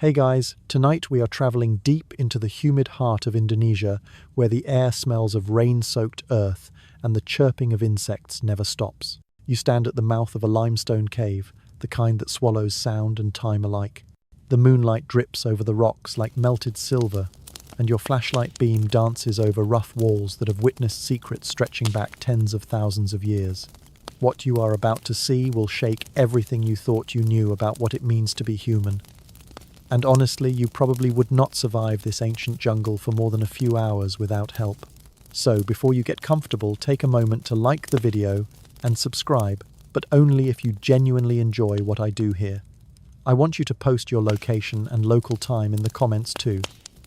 Hey guys, tonight we are traveling deep into the humid heart of Indonesia, where the air smells of rain-soaked earth and the chirping of insects never stops. You stand at the mouth of a limestone cave, the kind that swallows sound and time alike. The moonlight drips over the rocks like melted silver, and your flashlight beam dances over rough walls that have witnessed secrets stretching back tens of thousands of years. What you are about to see will shake everything you thought you knew about what it means to be human. And honestly, you probably would not survive this ancient jungle for more than a few hours without help. So, before you get comfortable, take a moment to like the video and subscribe, but only if you genuinely enjoy what I do here. I want you to post your location and local time in the comments too.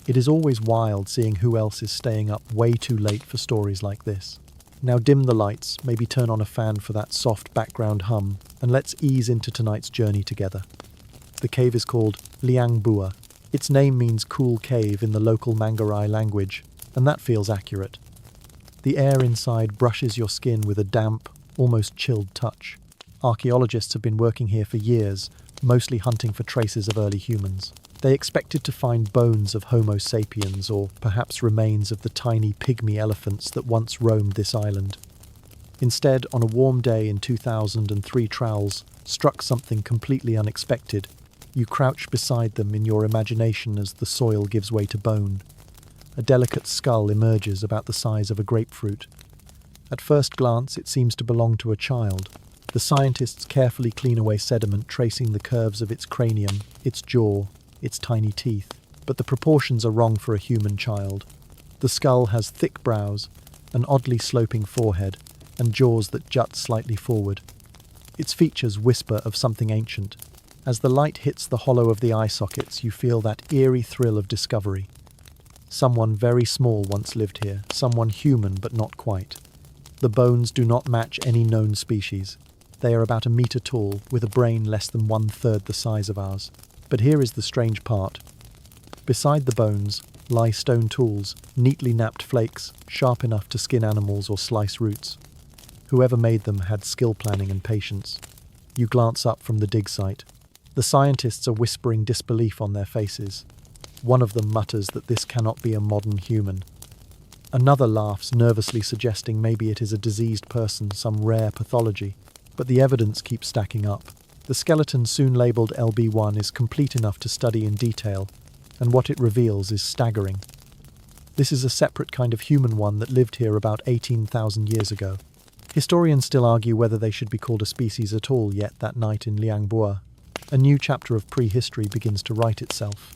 It is always wild seeing who else is staying up way too late for stories like this. Now dim the lights, maybe turn on a fan for that soft background hum, and let's ease into tonight's journey together. The cave is called Liang Bua. Its name means cool cave in the local Manggarai language, and that feels accurate. The air inside brushes your skin with a damp, almost chilled touch. Archaeologists have been working here for years, mostly hunting for traces of early humans. They expected to find bones of Homo sapiens, or perhaps remains of the tiny pygmy elephants that once roamed this island. Instead, on a warm day in 2003, trowels struck something completely unexpected. You crouch beside them in your imagination as the soil gives way to bone. A delicate skull emerges about the size of a grapefruit. At first glance, it seems to belong to a child. The scientists carefully clean away sediment, tracing the curves of its cranium, its jaw, its tiny teeth. But the proportions are wrong for a human child. The skull has thick brows, an oddly sloping forehead, and jaws that jut slightly forward. Its features whisper of something ancient. As the light hits the hollow of the eye sockets, you feel that eerie thrill of discovery. Someone very small once lived here, someone human but not quite. The bones do not match any known species. They are about 1 meter tall, with a brain less than 1/3 the size of ours. But here is the strange part. Beside the bones lie stone tools, neatly knapped flakes, sharp enough to skin animals or slice roots. Whoever made them had skill planning and patience. You glance up from the dig site. The scientists are whispering disbelief on their faces. One of them mutters that this cannot be a modern human. Another laughs nervously, suggesting maybe it is a diseased person, some rare pathology. But the evidence keeps stacking up. The skeleton, soon labelled LB1, is complete enough to study in detail, and what it reveals is staggering. This is a separate kind of human one that lived here about 18,000 years ago. Historians still argue whether they should be called a species at all yet that night in Liang Bua. A new chapter of prehistory begins to write itself.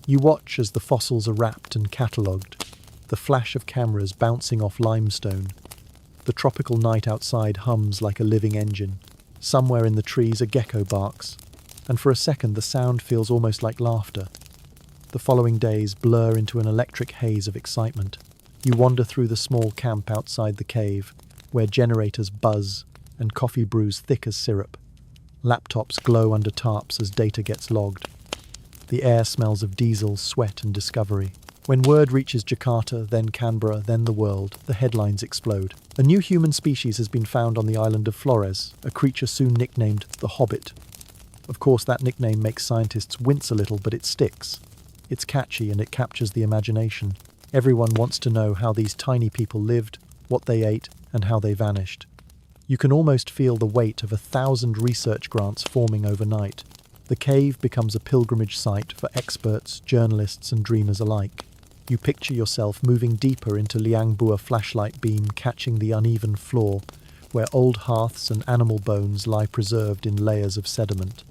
You watch as the fossils are wrapped and catalogued, the flash of cameras bouncing off limestone. The tropical night outside hums like a living engine. Somewhere in the trees a gecko barks, and for a second the sound feels almost like laughter. The following days blur into an electric haze of excitement. You wander through the small camp outside the cave, where generators buzz and coffee brews thick as syrup. Laptops glow under tarps as data gets logged. The air smells of diesel, sweat and discovery. When word reaches Jakarta, then Canberra, then the world, the headlines explode. A new human species has been found on the island of Flores, a creature soon nicknamed the Hobbit. Of course, that nickname makes scientists wince a little, but it sticks. It's catchy and it captures the imagination. Everyone wants to know how these tiny people lived, what they ate, and how they vanished. You can almost feel the weight of 1,000 research grants forming overnight. The cave becomes a pilgrimage site for experts, journalists, and dreamers alike. You picture yourself moving deeper into Liang Bua flashlight beam, catching the uneven floor, where old hearths and animal bones lie preserved in layers of sediment.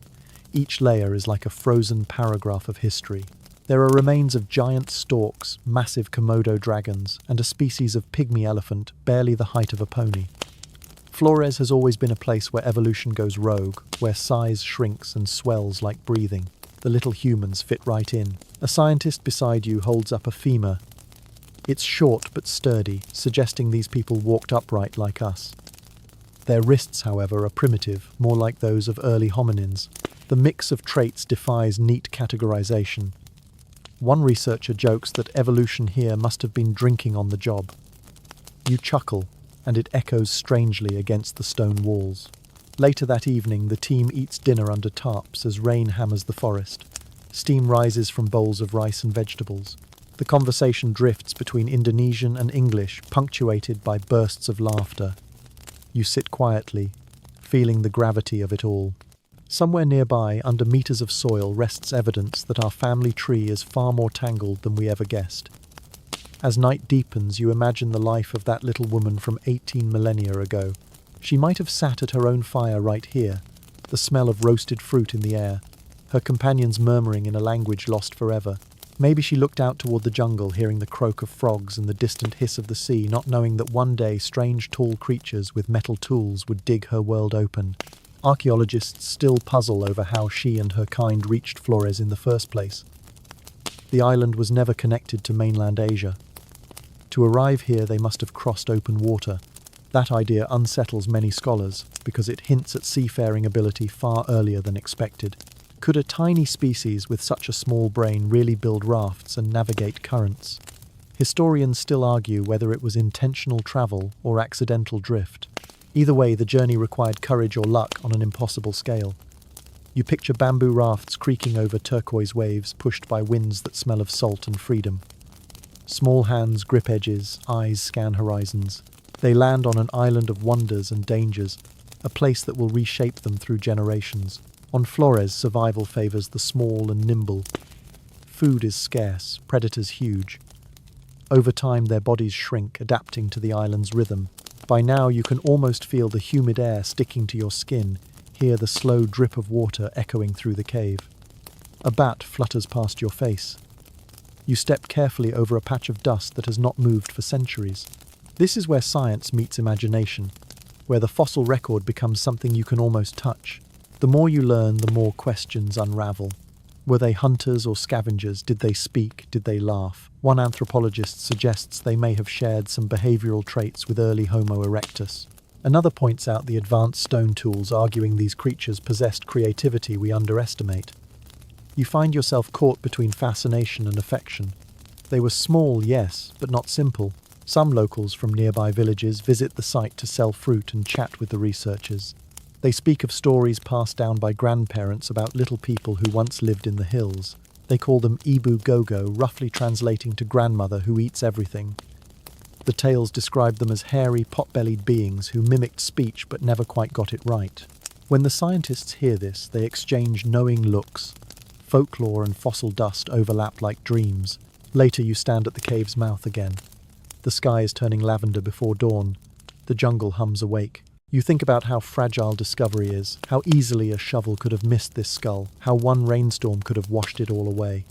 Each layer is like a frozen paragraph of history. There are remains of giant storks, massive Komodo dragons, and a species of pygmy elephant, barely the height of a pony. Flores has always been a place where evolution goes rogue, where size shrinks and swells like breathing. The little humans fit right in. A scientist beside you holds up a femur. It's short but sturdy, suggesting these people walked upright like us. Their wrists, however, are primitive, more like those of early hominins. The mix of traits defies neat categorization. One researcher jokes that evolution here must have been drinking on the job. You chuckle, and it echoes strangely against the stone walls. Later that evening, the team eats dinner under tarps as rain hammers the forest. Steam rises from bowls of rice and vegetables. The conversation drifts between Indonesian and English, punctuated by bursts of laughter. You sit quietly, feeling the gravity of it all. Somewhere nearby, under meters of soil, rests evidence that our family tree is far more tangled than we ever guessed. As night deepens, you imagine the life of that little woman from 18 millennia ago. She might have sat at her own fire right here, the smell of roasted fruit in the air, her companions murmuring in a language lost forever. Maybe she looked out toward the jungle, hearing the croak of frogs and the distant hiss of the sea, not knowing that one day strange tall creatures with metal tools would dig her world open. Archaeologists still puzzle over how she and her kind reached Flores in the first place. The island was never connected to mainland Asia. To arrive here, they must have crossed open water. That idea unsettles many scholars because it hints at seafaring ability far earlier than expected. Could a tiny species with such a small brain really build rafts and navigate currents? Historians still argue whether it was intentional travel or accidental drift. Either way, the journey required courage or luck on an impossible scale. You picture bamboo rafts creaking over turquoise waves pushed by winds that smell of salt and freedom. Small hands grip edges, eyes scan horizons. They land on an island of wonders and dangers, a place that will reshape them through generations. On Flores, survival favors the small and nimble. Food is scarce, predators huge. Over time, their bodies shrink, adapting to the island's rhythm. By now, you can almost feel the humid air sticking to your skin, hear the slow drip of water echoing through the cave. A bat flutters past your face. You step carefully over a patch of dust that has not moved for centuries. This is where science meets imagination, where the fossil record becomes something you can almost touch. The more you learn, the more questions unravel. Were they hunters or scavengers? Did they speak? Did they laugh? One anthropologist suggests they may have shared some behavioral traits with early Homo erectus. Another points out the advanced stone tools, arguing these creatures possessed creativity we underestimate. You find yourself caught between fascination and affection. They were small, yes, but not simple. Some locals from nearby villages visit the site to sell fruit and chat with the researchers. They speak of stories passed down by grandparents about little people who once lived in the hills. They call them Ibu Gogo, roughly translating to grandmother who eats everything. The tales describe them as hairy, pot-bellied beings who mimicked speech but never quite got it right. When the scientists hear this, they exchange knowing looks. Folklore and fossil dust overlap like dreams. Later you stand at the cave's mouth again. The sky is turning lavender before dawn. The jungle hums awake. You think about how fragile discovery is, how easily a shovel could have missed this skull, how one rainstorm could have washed it all away.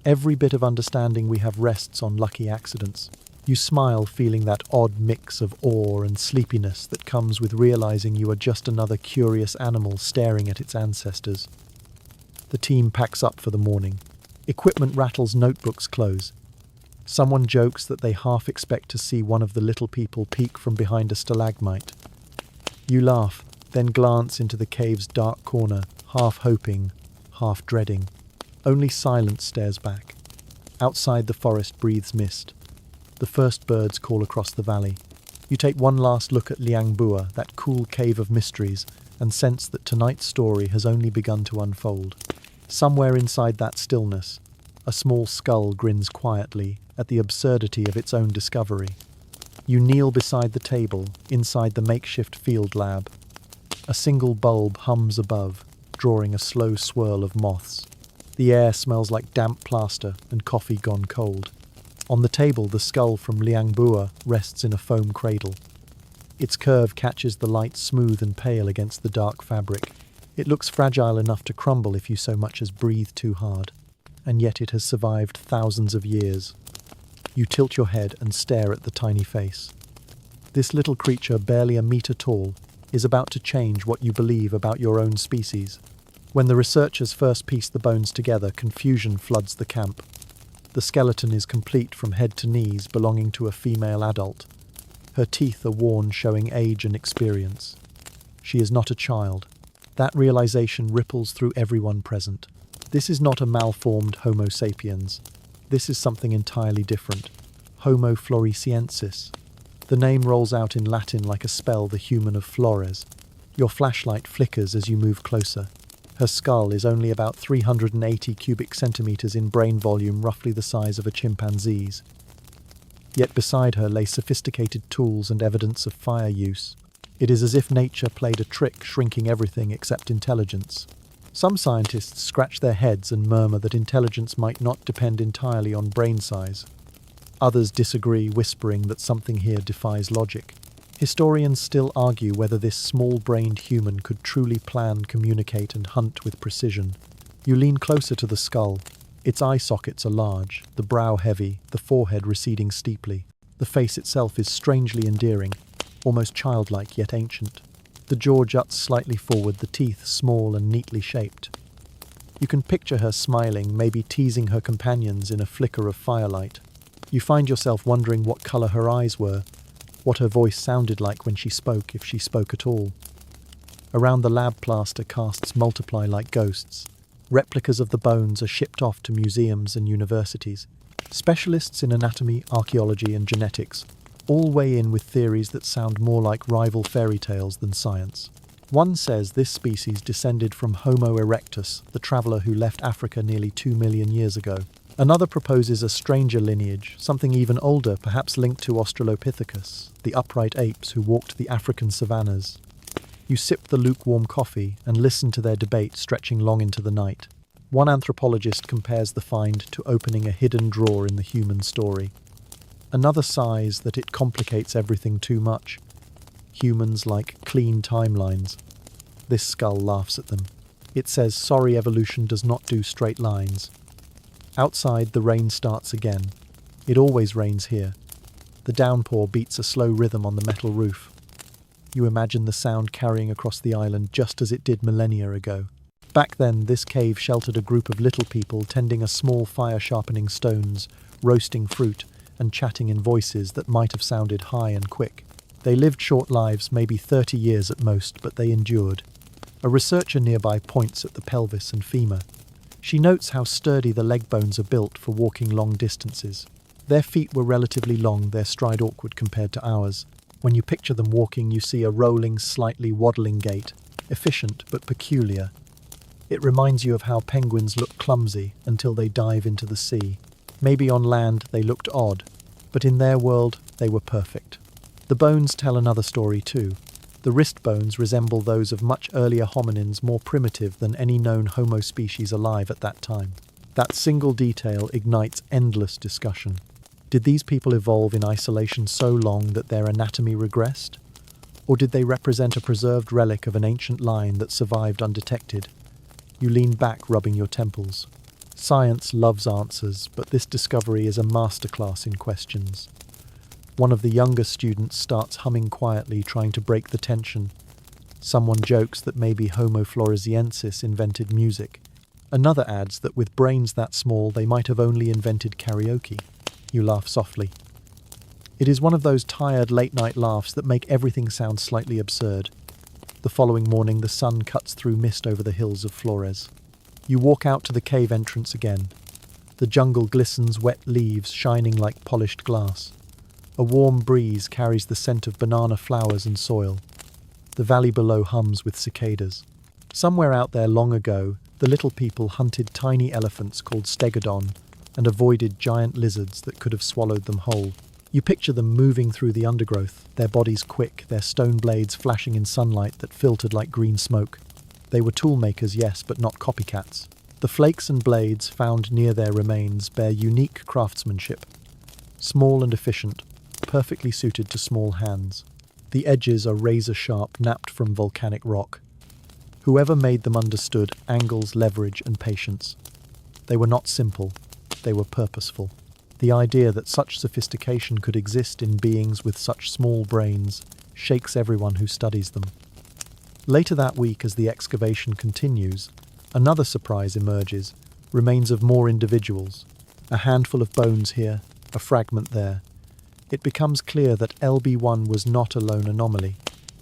Every bit of understanding we have rests on lucky accidents. You smile, feeling that odd mix of awe and sleepiness that comes with realizing you are just another curious animal staring at its ancestors. The team packs up for the morning. Equipment rattles, notebooks close. Someone jokes that they half expect to see one of the little people peek from behind a stalagmite. You laugh, then glance into the cave's dark corner, half hoping, half dreading. Only silence stares back. Outside, the forest breathes mist. The first birds call across the valley. You take one last look at Liang Bua, that cool cave of mysteries, and sense that tonight's story has only begun to unfold. Somewhere inside that stillness, a small skull grins quietly at the absurdity of its own discovery. You kneel beside the table, inside the makeshift field lab. A single bulb hums above, drawing a slow swirl of moths. The air smells like damp plaster and coffee gone cold. On the table, the skull from Liang Bua rests in a foam cradle. Its curve catches the light smooth and pale against the dark fabric. It looks fragile enough to crumble if you so much as breathe too hard. And yet it has survived thousands of years. You tilt your head and stare at the tiny face. This little creature, barely a meter tall, is about to change what you believe about your own species. When the researchers first piece the bones together, confusion floods the camp. The skeleton is complete from head to knees, belonging to a female adult. Her teeth are worn, showing age and experience. She is not a child. That realization ripples through everyone present. This is not a malformed Homo sapiens. This is something entirely different. Homo floresiensis. The name rolls out in Latin like a spell, the human of Flores. Your flashlight flickers as you move closer. Her skull is only about 380 cubic centimeters in brain volume, roughly the size of a chimpanzee's. Yet beside her lay sophisticated tools and evidence of fire use. It is as if nature played a trick, shrinking everything except intelligence. Some scientists scratch their heads and murmur that intelligence might not depend entirely on brain size. Others disagree, whispering that something here defies logic. Historians still argue whether this small-brained human could truly plan, communicate, and hunt with precision. You lean closer to the skull. Its eye sockets are large, the brow heavy, the forehead receding steeply. The face itself is strangely endearing, almost childlike yet ancient. The jaw juts slightly forward, the teeth small and neatly shaped. You can picture her smiling, maybe teasing her companions in a flicker of firelight. You find yourself wondering what color her eyes were, what her voice sounded like when she spoke, if she spoke at all. Around the lab, plaster casts multiply like ghosts. Replicas of the bones are shipped off to museums and universities. Specialists in anatomy, archaeology, and genetics all weigh in with theories that sound more like rival fairy tales than science. One says this species descended from Homo erectus, the traveller who left Africa nearly 2 million years ago. Another proposes a stranger lineage, something even older, perhaps linked to Australopithecus, the upright apes who walked the African savannas. You sip the lukewarm coffee and listen to their debate stretching long into the night. One anthropologist compares the find to opening a hidden drawer in the human story. Another sighs that it complicates everything too much. Humans like clean timelines. This skull laughs at them. It says, sorry, evolution does not do straight lines. Outside, the rain starts again. It always rains here. The downpour beats a slow rhythm on the metal roof. You imagine the sound carrying across the island just as it did millennia ago. Back then, this cave sheltered a group of little people tending a small fire, sharpening stones, roasting fruit, and chatting in voices that might have sounded high and quick. They lived short lives, maybe 30 years at most, but they endured. A researcher nearby points at the pelvis and femur. She notes how sturdy the leg bones are built for walking long distances. Their feet were relatively long, their stride awkward compared to ours. When you picture them walking, you see a rolling, slightly waddling gait, efficient but peculiar. It reminds you of how penguins look clumsy until they dive into the sea. Maybe on land they looked odd, but in their world they were perfect. The bones tell another story too. The wrist bones resemble those of much earlier hominins, more primitive than any known Homo species alive at that time. That single detail ignites endless discussion. Did these people evolve in isolation so long that their anatomy regressed? Or did they represent a preserved relic of an ancient line that survived undetected? You lean back, rubbing your temples. Science loves answers, but this discovery is a masterclass in questions. One of the younger students starts humming quietly, trying to break the tension. Someone jokes that maybe Homo floresiensis invented music. Another adds that with brains that small, they might have only invented karaoke. You laugh softly. It is one of those tired late-night laughs that make everything sound slightly absurd. The following morning, the sun cuts through mist over the hills of Flores. You walk out to the cave entrance again. The jungle glistens, wet leaves shining like polished glass. A warm breeze carries the scent of banana flowers and soil. The valley below hums with cicadas. Somewhere out there long ago, the little people hunted tiny elephants called stegodon and avoided giant lizards that could have swallowed them whole. You picture them moving through the undergrowth, their bodies quick, their stone blades flashing in sunlight that filtered like green smoke. They were tool makers, yes, but not copycats. The flakes and blades found near their remains bear unique craftsmanship. Small and efficient, perfectly suited to small hands. The edges are razor-sharp, napped from volcanic rock. Whoever made them understood angles, leverage, and patience. They were not simple, they were purposeful. The idea that such sophistication could exist in beings with such small brains shakes everyone who studies them. Later that week, as the excavation continues, another surprise emerges, remains of more individuals. A handful of bones here, a fragment there. It becomes clear that LB1 was not a lone anomaly.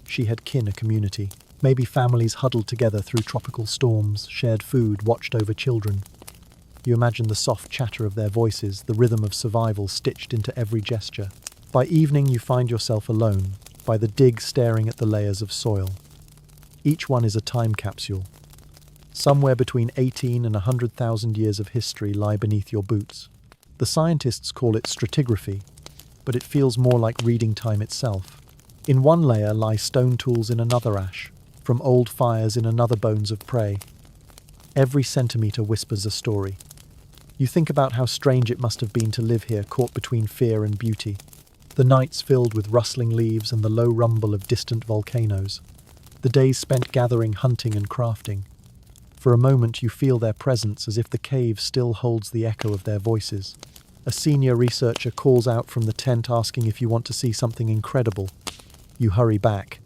She had kin, a community. Maybe families huddled together through tropical storms, shared food, watched over children. You imagine the soft chatter of their voices, the rhythm of survival stitched into every gesture. By evening, you find yourself alone, by the dig staring at the layers of soil. Each one is a time capsule. Somewhere between 18 and 100,000 years of history lie beneath your boots. The scientists call it stratigraphy, but it feels more like reading time itself. In one layer lie stone tools in another ash, from old fires in another bones of prey. Every centimetre whispers a story. You think about how strange it must have been to live here, caught between fear and beauty. The nights filled with rustling leaves and the low rumble of distant volcanoes. The days spent gathering, hunting and crafting. For a moment you feel their presence, as if the cave still holds the echo of their voices. A senior researcher calls out from the tent asking if you want to see something incredible. You hurry back.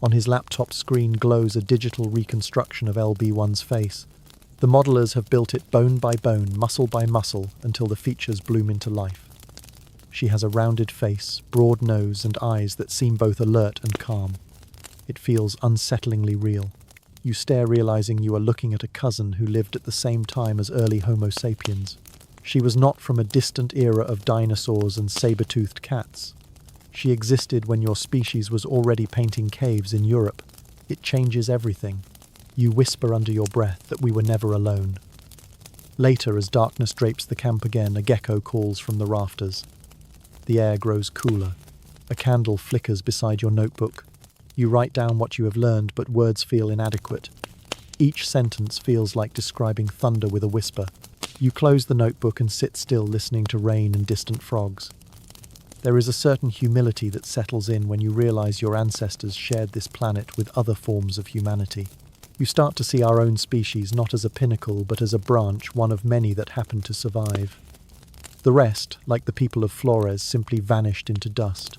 On his laptop screen glows a digital reconstruction of LB1's face. The modelers have built it bone by bone, muscle by muscle, until the features bloom into life. She has a rounded face, broad nose, and eyes that seem both alert and calm. It feels unsettlingly real. You stare, realizing you are looking at a cousin who lived at the same time as early Homo sapiens. She was not from a distant era of dinosaurs and saber-toothed cats. She existed when your species was already painting caves in Europe. It changes everything. You whisper under your breath that we were never alone. Later, as darkness drapes the camp again, a gecko calls from the rafters. The air grows cooler. A candle flickers beside your notebook. You write down what you have learned, but words feel inadequate. Each sentence feels like describing thunder with a whisper. You close the notebook and sit still, listening to rain and distant frogs. There is a certain humility that settles in when you realize your ancestors shared this planet with other forms of humanity. You start to see our own species not as a pinnacle, but as a branch, one of many that happened to survive. The rest, like the people of Flores, simply vanished into dust.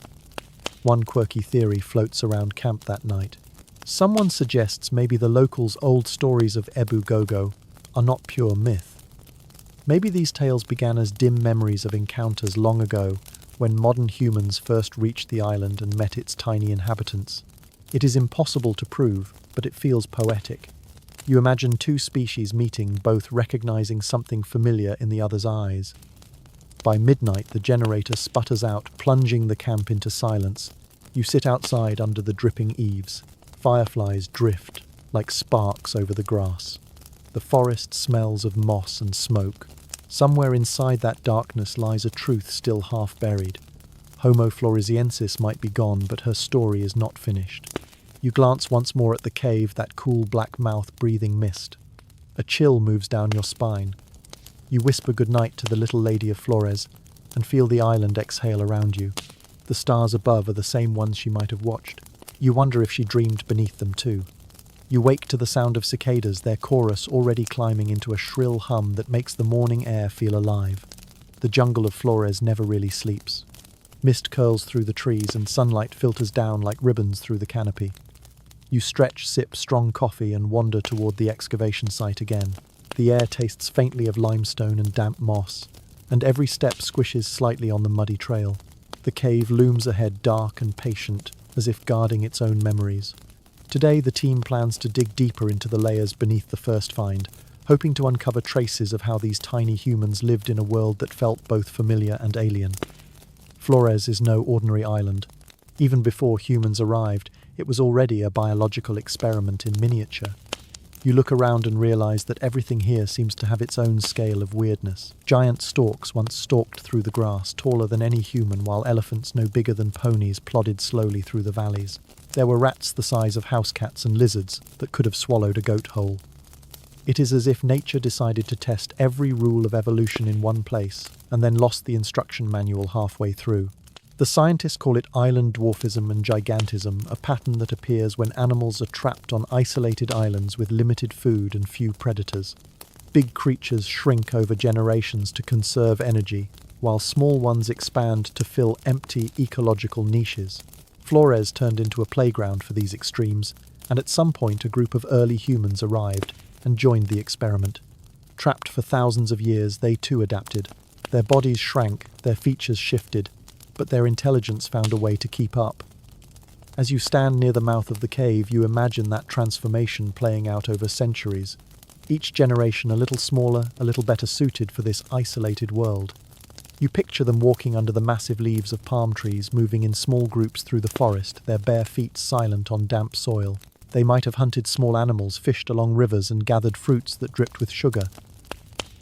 One quirky theory floats around camp that night. Someone suggests maybe the locals' old stories of Ebu Gogo are not pure myth. Maybe these tales began as dim memories of encounters long ago, when modern humans first reached the island and met its tiny inhabitants. It is impossible to prove, but it feels poetic. You imagine two species meeting, both recognizing something familiar in the other's eyes. By midnight, the generator sputters out, plunging the camp into silence. You sit outside under the dripping eaves. Fireflies drift like sparks over the grass. The forest smells of moss and smoke. Somewhere inside that darkness lies a truth still half buried. Homo floresiensis might be gone, but her story is not finished. You glance once more at the cave, that cool black mouth breathing mist. A chill moves down your spine. You whisper goodnight to the little lady of Flores and feel the island exhale around you. The stars above are the same ones she might have watched. You wonder if she dreamed beneath them too. You wake to the sound of cicadas, their chorus already climbing into a shrill hum that makes the morning air feel alive. The jungle of Flores never really sleeps. Mist curls through the trees and sunlight filters down like ribbons through the canopy. You stretch, sip strong coffee and wander toward the excavation site again. The air tastes faintly of limestone and damp moss, and every step squishes slightly on the muddy trail. The cave looms ahead, dark and patient, as if guarding its own memories. Today, the team plans to dig deeper into the layers beneath the first find, hoping to uncover traces of how these tiny humans lived in a world that felt both familiar and alien. Flores is no ordinary island. Even before humans arrived, it was already a biological experiment in miniature. You look around and realize that everything here seems to have its own scale of weirdness. Giant storks once stalked through the grass, taller than any human, while elephants no bigger than ponies plodded slowly through the valleys. There were rats the size of house cats and lizards that could have swallowed a goat whole. It is as if nature decided to test every rule of evolution in one place, and then lost the instruction manual halfway through. The scientists call it island dwarfism and gigantism, a pattern that appears when animals are trapped on isolated islands with limited food and few predators. Big creatures shrink over generations to conserve energy, while small ones expand to fill empty ecological niches. Flores turned into a playground for these extremes, and at some point a group of early humans arrived and joined the experiment. Trapped for thousands of years, they too adapted. Their bodies shrank, their features shifted, but their intelligence found a way to keep up. As you stand near the mouth of the cave, you imagine that transformation playing out over centuries, each generation a little smaller, a little better suited for this isolated world. You picture them walking under the massive leaves of palm trees, moving in small groups through the forest, their bare feet silent on damp soil. They might have hunted small animals, fished along rivers, and gathered fruits that dripped with sugar.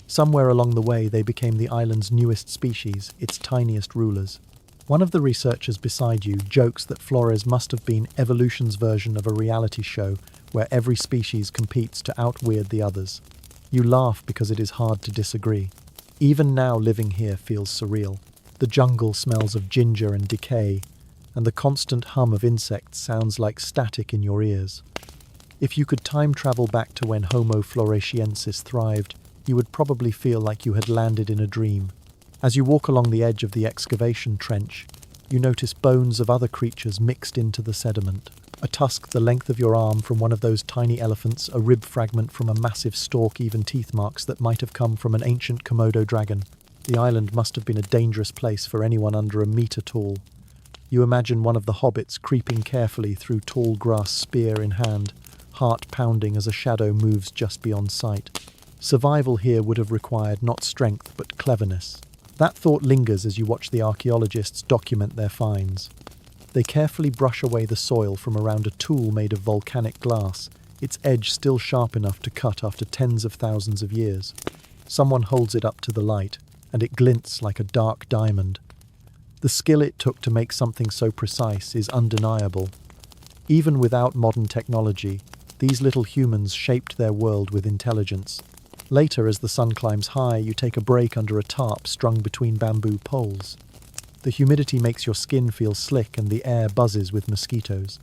Somewhere along the way, they became the island's newest species, its tiniest rulers. One of the researchers beside you jokes that Flores must have been evolution's version of a reality show where every species competes to outweird the others. You laugh because it is hard to disagree. Even now, living here feels surreal. The jungle smells of ginger and decay, and the constant hum of insects sounds like static in your ears. If you could time travel back to when Homo floresiensis thrived, you would probably feel like you had landed in a dream. As you walk along the edge of the excavation trench, you notice bones of other creatures mixed into the sediment. A tusk the length of your arm from one of those tiny elephants, a rib fragment from a massive stork, even teeth marks that might have come from an ancient Komodo dragon. The island must have been a dangerous place for anyone under a meter tall. You imagine one of the hobbits creeping carefully through tall grass, spear in hand, heart pounding as a shadow moves just beyond sight. Survival here would have required not strength but cleverness. That thought lingers as you watch the archaeologists document their finds. They carefully brush away the soil from around a tool made of volcanic glass, its edge still sharp enough to cut after tens of thousands of years. Someone holds it up to the light, and it glints like a dark diamond. The skill it took to make something so precise is undeniable. Even without modern technology, these little humans shaped their world with intelligence. Later, as the sun climbs high, you take a break under a tarp strung between bamboo poles. The humidity makes your skin feel slick and the air buzzes with mosquitoes.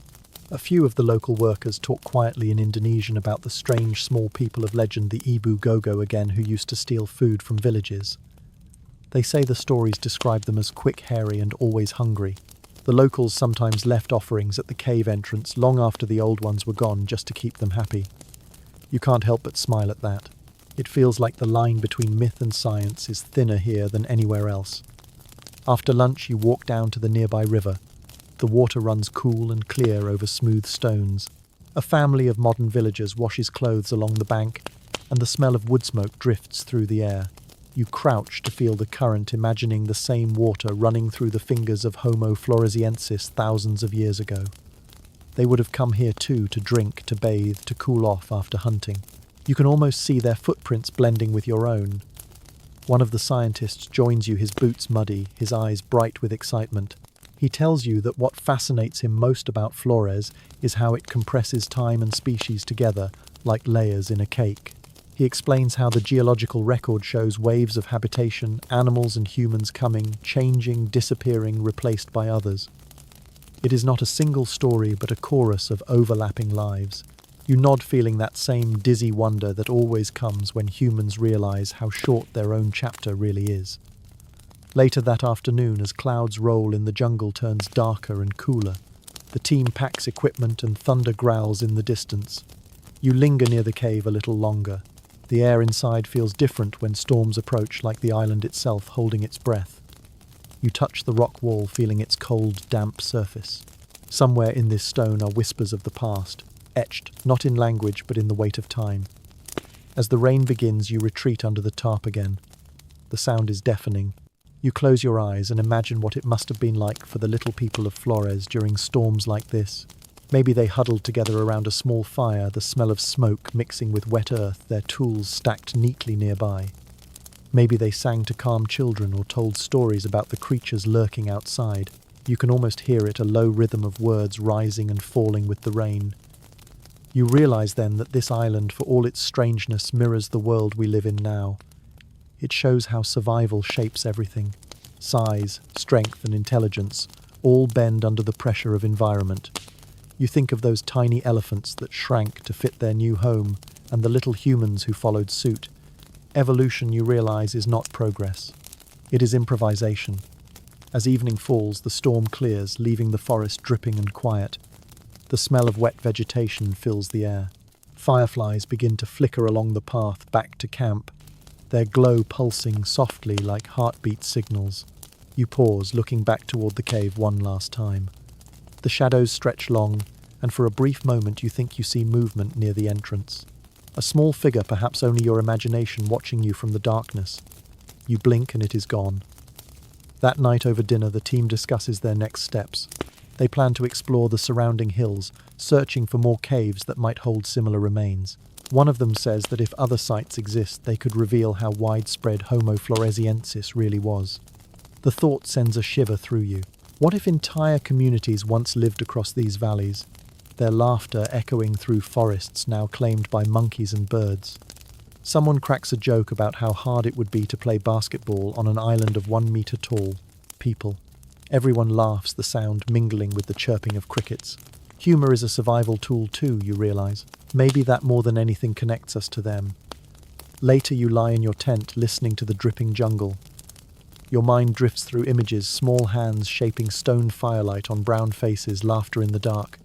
A few of the local workers talk quietly in Indonesian about the strange small people of legend, the Ibu Gogo again, who used to steal food from villages. They say the stories describe them as quick, hairy, and always hungry. The locals sometimes left offerings at the cave entrance long after the old ones were gone just to keep them happy. You can't help but smile at that. It feels like the line between myth and science is thinner here than anywhere else. After lunch, you walk down to the nearby river. The water runs cool and clear over smooth stones. A family of modern villagers washes clothes along the bank, and the smell of wood smoke drifts through the air. You crouch to feel the current, imagining the same water running through the fingers of Homo floresiensis thousands of years ago. They would have come here too, to drink, to bathe, to cool off after hunting. You can almost see their footprints blending with your own. One of the scientists joins you, his boots muddy, his eyes bright with excitement. He tells you that what fascinates him most about Flores is how it compresses time and species together, like layers in a cake. He explains how the geological record shows waves of habitation, animals and humans coming, changing, disappearing, replaced by others. It is not a single story, but a chorus of overlapping lives. You nod, feeling that same dizzy wonder that always comes when humans realize how short their own chapter really is. Later that afternoon, as clouds roll in the jungle turns darker and cooler, the team packs equipment and thunder growls in the distance. You linger near the cave a little longer. The air inside feels different when storms approach, like the island itself holding its breath. You touch the rock wall, feeling its cold, damp surface. Somewhere in this stone are whispers of the past, etched not in language but in the weight of time. As the rain begins, you retreat under the tarp again. The sound is deafening. You close your eyes and imagine what it must have been like for the little people of Flores during storms like this. Maybe they huddled together around a small fire, the smell of smoke mixing with wet earth, their tools stacked neatly nearby. Maybe they sang to calm children or told stories about the creatures lurking outside. You can almost hear it, a low rhythm of words rising and falling with the rain. You realize then that this island, for all its strangeness, mirrors the world we live in now. It shows how survival shapes everything. Size, strength, and intelligence all bend under the pressure of environment. You think of those tiny elephants that shrank to fit their new home, and the little humans who followed suit. Evolution, you realize, is not progress. It is improvisation. As evening falls, the storm clears, leaving the forest dripping and quiet. The smell of wet vegetation fills the air. Fireflies begin to flicker along the path back to camp, their glow pulsing softly like heartbeat signals. You pause, looking back toward the cave one last time. The shadows stretch long, and for a brief moment you think you see movement near the entrance. A small figure, perhaps only your imagination, watching you from the darkness. You blink and it is gone. That night over dinner, the team discusses their next steps. They plan to explore the surrounding hills, searching for more caves that might hold similar remains. One of them says that if other sites exist, they could reveal how widespread Homo floresiensis really was. The thought sends a shiver through you. What if entire communities once lived across these valleys, their laughter echoing through forests now claimed by monkeys and birds? Someone cracks a joke about how hard it would be to play basketball on an island of 1 meter tall people. Everyone laughs, the sound mingling with the chirping of crickets. Humor is a survival tool too, you realize. Maybe that more than anything connects us to them. Later you lie in your tent listening to the dripping jungle. Your mind drifts through images, small hands shaping stone firelight on brown faces, laughter in the dark.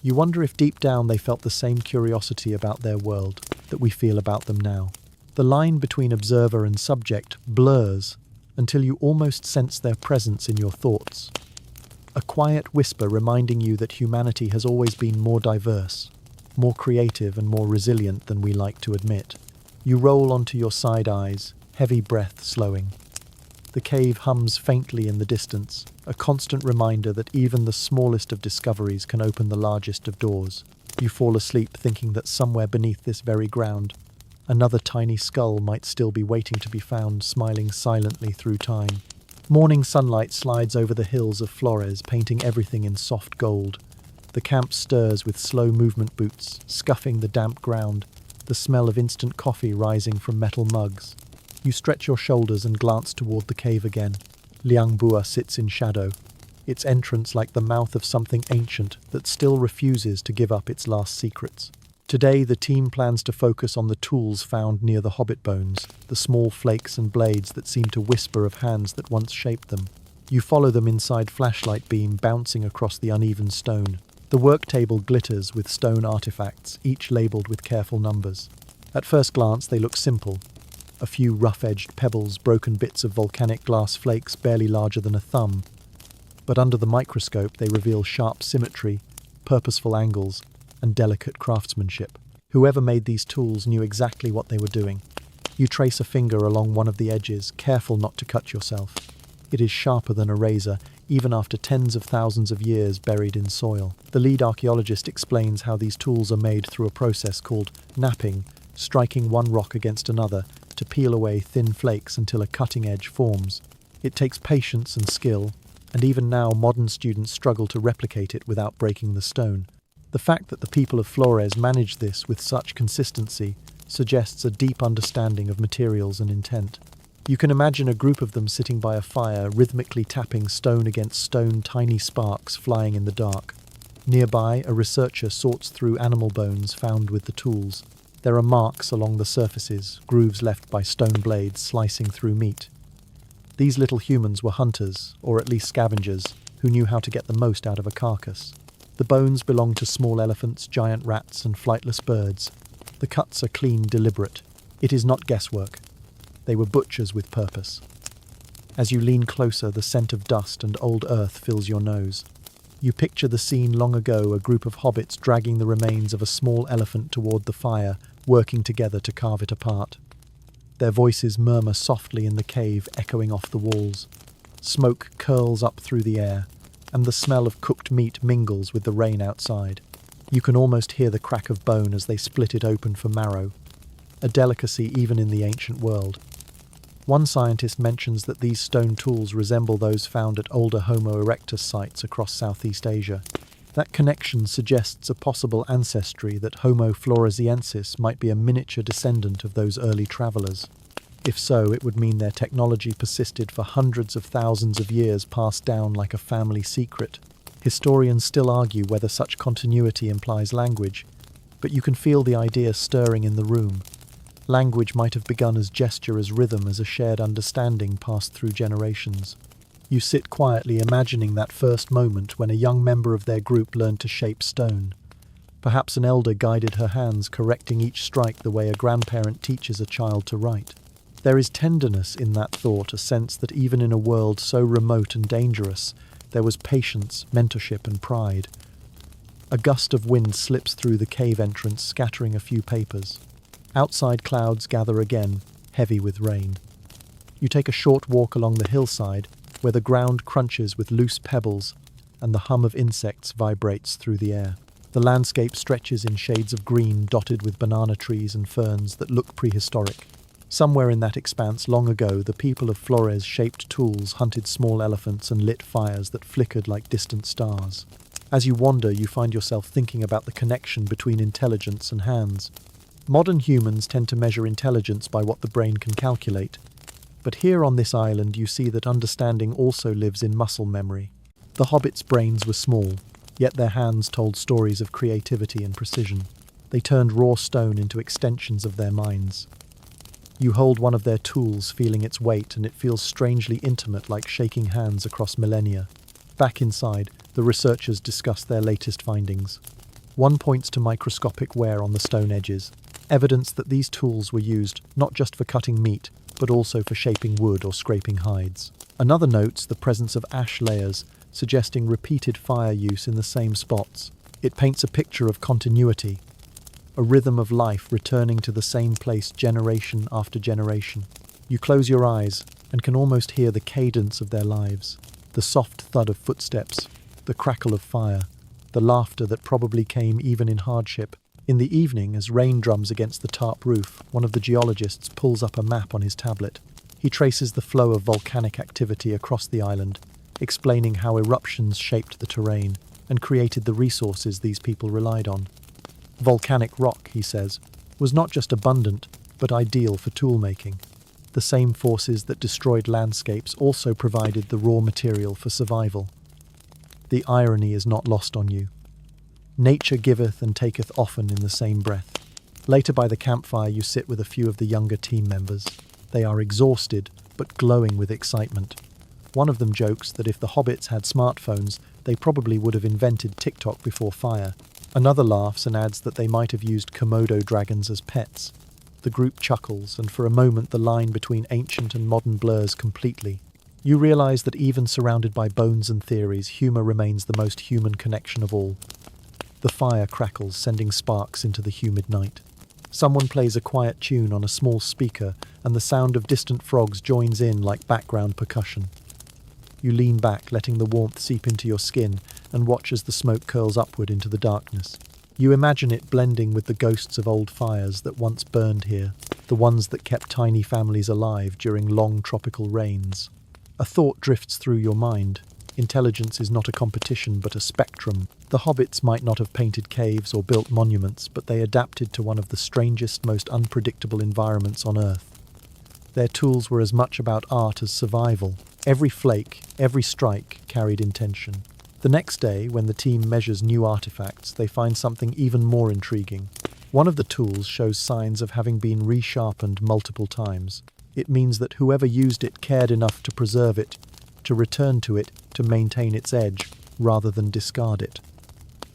You wonder if deep down they felt the same curiosity about their world that we feel about them now. The line between observer and subject blurs until you almost sense their presence in your thoughts. A quiet whisper reminding you that humanity has always been more diverse, more creative and more resilient than we like to admit. You roll onto your side eyes, heavy breath slowing. The cave hums faintly in the distance, a constant reminder that even the smallest of discoveries can open the largest of doors. You fall asleep thinking that somewhere beneath this very ground, another tiny skull might still be waiting to be found, smiling silently through time. Morning sunlight slides over the hills of Flores, painting everything in soft gold. The camp stirs with slow movement boots, scuffing the damp ground, the smell of instant coffee rising from metal mugs. You stretch your shoulders and glance toward the cave again. Liang Bua sits in shadow, its entrance like the mouth of something ancient that still refuses to give up its last secrets. Today, the team plans to focus on the tools found near the Hobbit bones, the small flakes and blades that seem to whisper of hands that once shaped them. You follow them inside flashlight beam bouncing across the uneven stone. The work table glitters with stone artifacts, each labeled with careful numbers. At first glance, they look simple. A few rough-edged pebbles, broken bits of volcanic glass flakes barely larger than a thumb. But under the microscope, they reveal sharp symmetry, purposeful angles, and delicate craftsmanship. Whoever made these tools knew exactly what they were doing. You trace a finger along one of the edges, careful not to cut yourself. It is sharper than a razor, even after tens of thousands of years buried in soil. The lead archaeologist explains how these tools are made through a process called knapping, striking one rock against another to peel away thin flakes until a cutting edge forms. It takes patience and skill, and even now modern students struggle to replicate it without breaking the stone. The fact that the people of Flores managed this with such consistency suggests a deep understanding of materials and intent. You can imagine a group of them sitting by a fire, rhythmically tapping stone against stone, tiny sparks flying in the dark. Nearby, a researcher sorts through animal bones found with the tools. There are marks along the surfaces, grooves left by stone blades slicing through meat. These little humans were hunters, or at least scavengers, who knew how to get the most out of a carcass. The bones belong to small elephants, giant rats, and flightless birds. The cuts are clean, deliberate. It is not guesswork. They were butchers with purpose. As you lean closer, the scent of dust and old earth fills your nose. You picture the scene long ago, a group of hobbits dragging the remains of a small elephant toward the fire, working together to carve it apart. Their voices murmur softly in the cave, echoing off the walls. Smoke curls up through the air, and the smell of cooked meat mingles with the rain outside. You can almost hear the crack of bone as they split it open for marrow, a delicacy even in the ancient world. One scientist mentions that these stone tools resemble those found at older Homo erectus sites across Southeast Asia. That connection suggests a possible ancestry that Homo floresiensis might be a miniature descendant of those early travelers. If so, it would mean their technology persisted for hundreds of thousands of years, passed down like a family secret. Historians still argue whether such continuity implies language, but you can feel the idea stirring in the room. Language might have begun as gesture, as rhythm, as a shared understanding passed through generations. You sit quietly imagining that first moment when a young member of their group learned to shape stone. Perhaps an elder guided her hands, correcting each strike the way a grandparent teaches a child to write. There is tenderness in that thought, a sense that even in a world so remote and dangerous, there was patience, mentorship, and pride. A gust of wind slips through the cave entrance, scattering a few papers. Outside, clouds gather again, heavy with rain. You take a short walk along the hillside, where the ground crunches with loose pebbles, and the hum of insects vibrates through the air. The landscape stretches in shades of green dotted with banana trees and ferns that look prehistoric. Somewhere in that expanse long ago, the people of Flores shaped tools, hunted small elephants and lit fires that flickered like distant stars. As you wander, you find yourself thinking about the connection between intelligence and hands. Modern humans tend to measure intelligence by what the brain can calculate. But here on this island, you see that understanding also lives in muscle memory. The Hobbits' brains were small, yet their hands told stories of creativity and precision. They turned raw stone into extensions of their minds. You hold one of their tools, feeling its weight, and it feels strangely intimate, like shaking hands across millennia. Back inside, the researchers discuss their latest findings. One points to microscopic wear on the stone edges, evidence that these tools were used not just for cutting meat, but also for shaping wood or scraping hides. Another notes the presence of ash layers, suggesting repeated fire use in the same spots. It paints a picture of continuity, a rhythm of life returning to the same place generation after generation. You close your eyes and can almost hear the cadence of their lives, the soft thud of footsteps, the crackle of fire, the laughter that probably came even in hardship. In the evening, as rain drums against the tarp roof, one of the geologists pulls up a map on his tablet. He traces the flow of volcanic activity across the island, explaining how eruptions shaped the terrain and created the resources these people relied on. Volcanic rock, he says, was not just abundant, but ideal for tool-making. The same forces that destroyed landscapes also provided the raw material for survival. The irony is not lost on you. Nature giveth and taketh often in the same breath. Later by the campfire you sit with a few of the younger team members. They are exhausted, but glowing with excitement. One of them jokes that if the hobbits had smartphones, they probably would have invented TikTok before fire. Another laughs and adds that they might have used Komodo dragons as pets. The group chuckles, and for a moment the line between ancient and modern blurs completely. You realize that even surrounded by bones and theories, humor remains the most human connection of all. The fire crackles, sending sparks into the humid night. Someone plays a quiet tune on a small speaker, and the sound of distant frogs joins in like background percussion. You lean back, letting the warmth seep into your skin, and watch as the smoke curls upward into the darkness. You imagine it blending with the ghosts of old fires that once burned here, the ones that kept tiny families alive during long tropical rains. A thought drifts through your mind. Intelligence is not a competition, but a spectrum. The hobbits might not have painted caves or built monuments, but they adapted to one of the strangest, most unpredictable environments on Earth. Their tools were as much about art as survival. Every flake, every strike carried intention. The next day, when the team measures new artifacts, they find something even more intriguing. One of the tools shows signs of having been resharpened multiple times. It means that whoever used it cared enough to preserve it, to return to it, to maintain its edge, rather than discard it.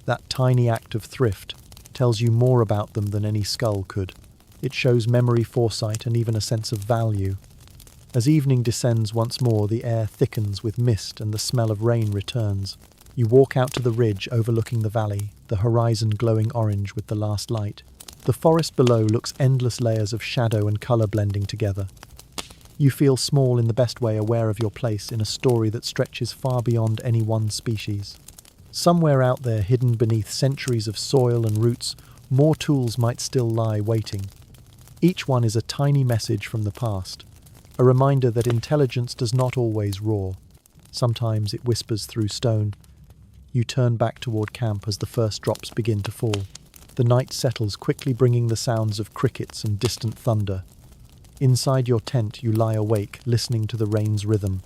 That tiny act of thrift tells you more about them than any skull could. It shows memory, foresight, and even a sense of value. As evening descends once more, the air thickens with mist and the smell of rain returns. You walk out to the ridge overlooking the valley, the horizon glowing orange with the last light. The forest below looks endless layers of shadow and colour blending together. You feel small in the best way, aware of your place in a story that stretches far beyond any one species. Somewhere out there, hidden beneath centuries of soil and roots, more tools might still lie waiting. Each one is a tiny message from the past, a reminder that intelligence does not always roar. Sometimes it whispers through stone. You turn back toward camp as the first drops begin to fall. The night settles, quickly bringing the sounds of crickets and distant thunder. Inside your tent, you lie awake, listening to the rain's rhythm.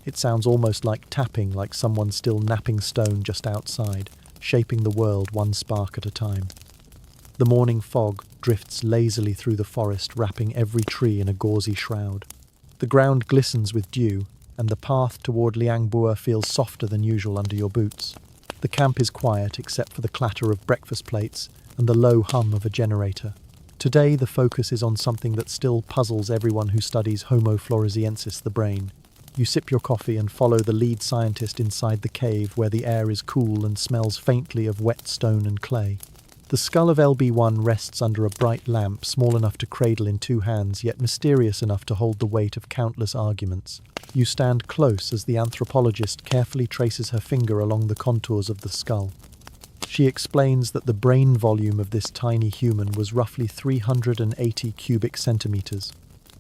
It sounds almost like tapping, like someone still napping stone just outside, shaping the world one spark at a time. The morning fog drifts lazily through the forest, wrapping every tree in a gauzy shroud. The ground glistens with dew, and the path toward Liang Bua feels softer than usual under your boots. The camp is quiet except for the clatter of breakfast plates and the low hum of a generator. Today the focus is on something that still puzzles everyone who studies Homo floresiensis, the brain. You sip your coffee and follow the lead scientist inside the cave, where the air is cool and smells faintly of wet stone and clay. The skull of LB1 rests under a bright lamp, small enough to cradle in two hands, yet mysterious enough to hold the weight of countless arguments. You stand close as the anthropologist carefully traces her finger along the contours of the skull. She explains that the brain volume of this tiny human was roughly 380 cubic centimeters.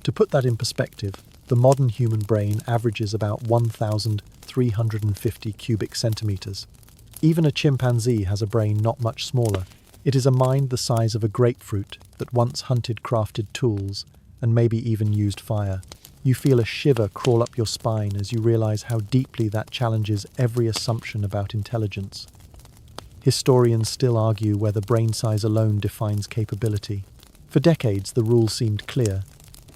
To put that in perspective, the modern human brain averages about 1,350 cubic centimeters. Even a chimpanzee has a brain not much smaller. It is a mind the size of a grapefruit that once hunted crafted tools and maybe even used fire. You feel a shiver crawl up your spine as you realize how deeply that challenges every assumption about intelligence. Historians still argue whether brain size alone defines capability. For decades, the rule seemed clear.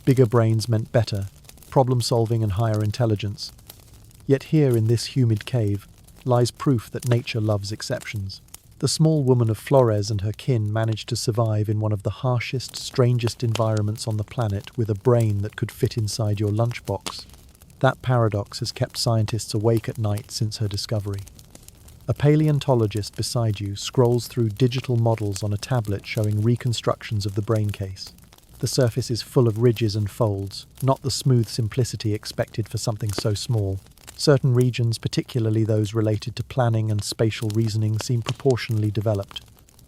Bigger brains meant better, problem-solving and higher intelligence. Yet here in this humid cave lies proof that nature loves exceptions. The small woman of Flores and her kin managed to survive in one of the harshest, strangest environments on the planet with a brain that could fit inside your lunchbox. That paradox has kept scientists awake at night since her discovery. A paleontologist beside you scrolls through digital models on a tablet showing reconstructions of the brain case. The surface is full of ridges and folds, not the smooth simplicity expected for something so small. Certain regions, particularly those related to planning and spatial reasoning, seem proportionally developed.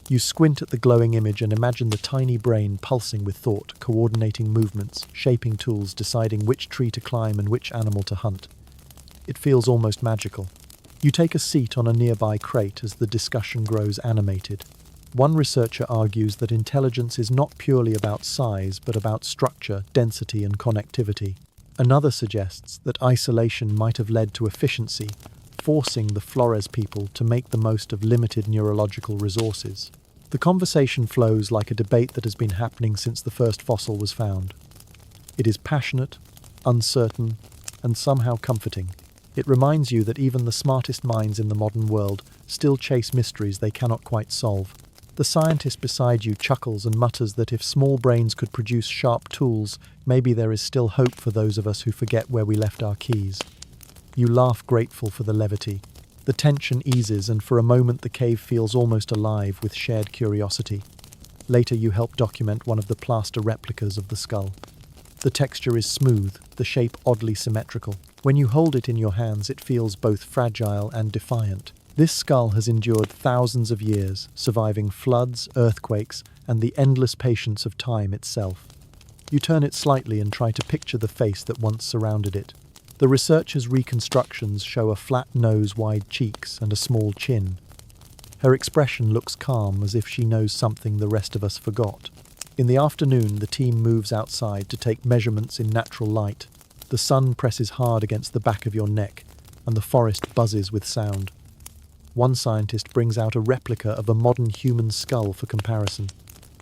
You squint at the glowing image and imagine the tiny brain pulsing with thought, coordinating movements, shaping tools, deciding which tree to climb and which animal to hunt. It feels almost magical. You take a seat on a nearby crate as the discussion grows animated. One researcher argues that intelligence is not purely about size, but about structure, density, and connectivity. Another suggests that isolation might have led to efficiency, forcing the Flores people to make the most of limited neurological resources. The conversation flows like a debate that has been happening since the first fossil was found. It is passionate, uncertain, and somehow comforting. It reminds you that even the smartest minds in the modern world still chase mysteries they cannot quite solve. The scientist beside you chuckles and mutters that if small brains could produce sharp tools, maybe there is still hope for those of us who forget where we left our keys. You laugh, grateful for the levity. The tension eases, and for a moment the cave feels almost alive with shared curiosity. Later you help document one of the plaster replicas of the skull. The texture is smooth, the shape oddly symmetrical. When you hold it in your hands, it feels both fragile and defiant. This skull has endured thousands of years, surviving floods, earthquakes, and the endless patience of time itself. You turn it slightly and try to picture the face that once surrounded it. The researcher's reconstructions show a flat nose, wide cheeks, and a small chin. Her expression looks calm, as if she knows something the rest of us forgot. In the afternoon, the team moves outside to take measurements in natural light. The sun presses hard against the back of your neck, and the forest buzzes with sound. One scientist brings out a replica of a modern human skull for comparison.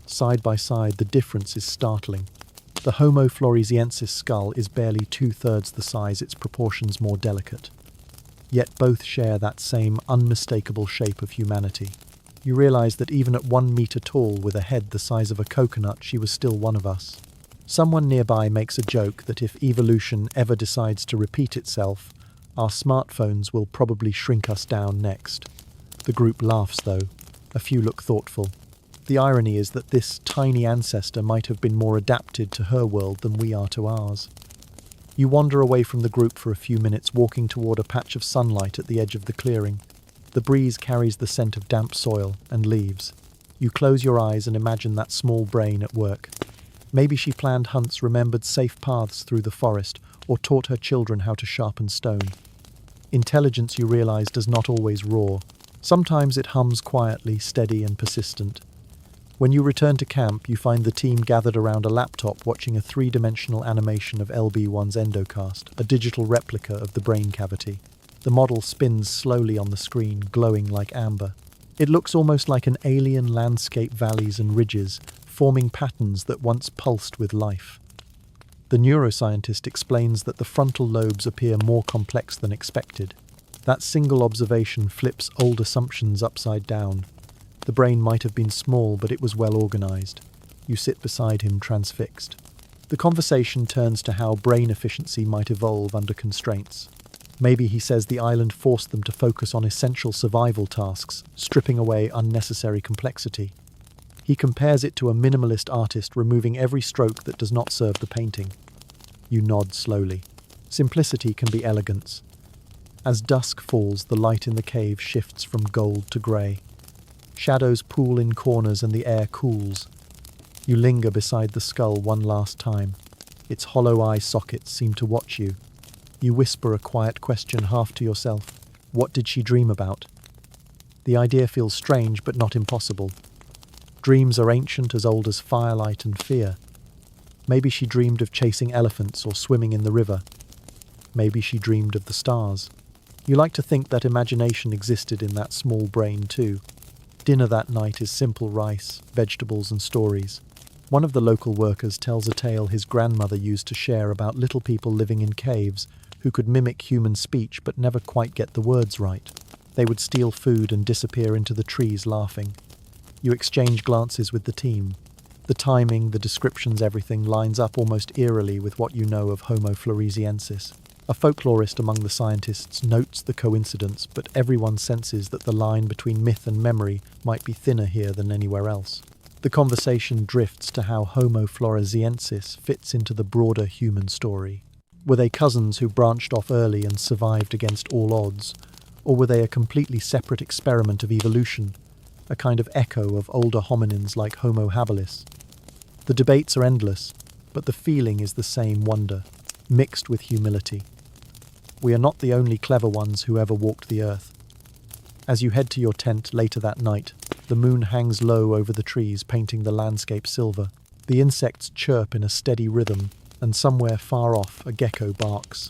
Side by side, the difference is startling. The Homo floresiensis skull is barely 2/3 the size, its proportions more delicate. Yet both share that same unmistakable shape of humanity. You realize that even at 1 meter tall, with a head the size of a coconut, she was still one of us. Someone nearby makes a joke that if evolution ever decides to repeat itself, our smartphones will probably shrink us down next. The group laughs, though. A few look thoughtful. The irony is that this tiny ancestor might have been more adapted to her world than we are to ours. You wander away from the group for a few minutes, walking toward a patch of sunlight at the edge of the clearing. The breeze carries the scent of damp soil and leaves. You close your eyes and imagine that small brain at work. Maybe she planned hunts, remembered safe paths through the forest, or taught her children how to sharpen stone. Intelligence, you realize, does not always roar. Sometimes it hums quietly, steady and persistent. When you return to camp, you find the team gathered around a laptop watching a three-dimensional animation of LB1's endocast, a digital replica of the brain cavity. The model spins slowly on the screen, glowing like amber. It looks almost like an alien landscape, valleys and ridges, forming patterns that once pulsed with life. The neuroscientist explains that the frontal lobes appear more complex than expected. That single observation flips old assumptions upside down. The brain might have been small, but it was well organized. You sit beside him, transfixed. The conversation turns to how brain efficiency might evolve under constraints. Maybe, he says, the island forced them to focus on essential survival tasks, stripping away unnecessary complexity. He compares it to a minimalist artist removing every stroke that does not serve the painting. You nod slowly. Simplicity can be elegance. As dusk falls, the light in the cave shifts from gold to grey. Shadows pool in corners and the air cools. You linger beside the skull one last time. Its hollow eye sockets seem to watch you. You whisper a quiet question half to yourself. What did she dream about? The idea feels strange but not impossible. Dreams are ancient, as old as firelight and fear. Maybe she dreamed of chasing elephants or swimming in the river. Maybe she dreamed of the stars. You like to think that imagination existed in that small brain too. Dinner that night is simple rice, vegetables and stories. One of the local workers tells a tale his grandmother used to share about little people living in caves who could mimic human speech but never quite get the words right. They would steal food and disappear into the trees laughing. You exchange glances with the team. The timing, the descriptions, everything lines up almost eerily with what you know of Homo floresiensis. A folklorist among the scientists notes the coincidence, but everyone senses that the line between myth and memory might be thinner here than anywhere else. The conversation drifts to how Homo floresiensis fits into the broader human story. Were they cousins who branched off early and survived against all odds? Or were they a completely separate experiment of evolution, a kind of echo of older hominins like Homo habilis? The debates are endless, but the feeling is the same wonder, mixed with humility. We are not the only clever ones who ever walked the earth. As you head to your tent later that night, the moon hangs low over the trees, painting the landscape silver. The insects chirp in a steady rhythm, and somewhere far off a gecko barks.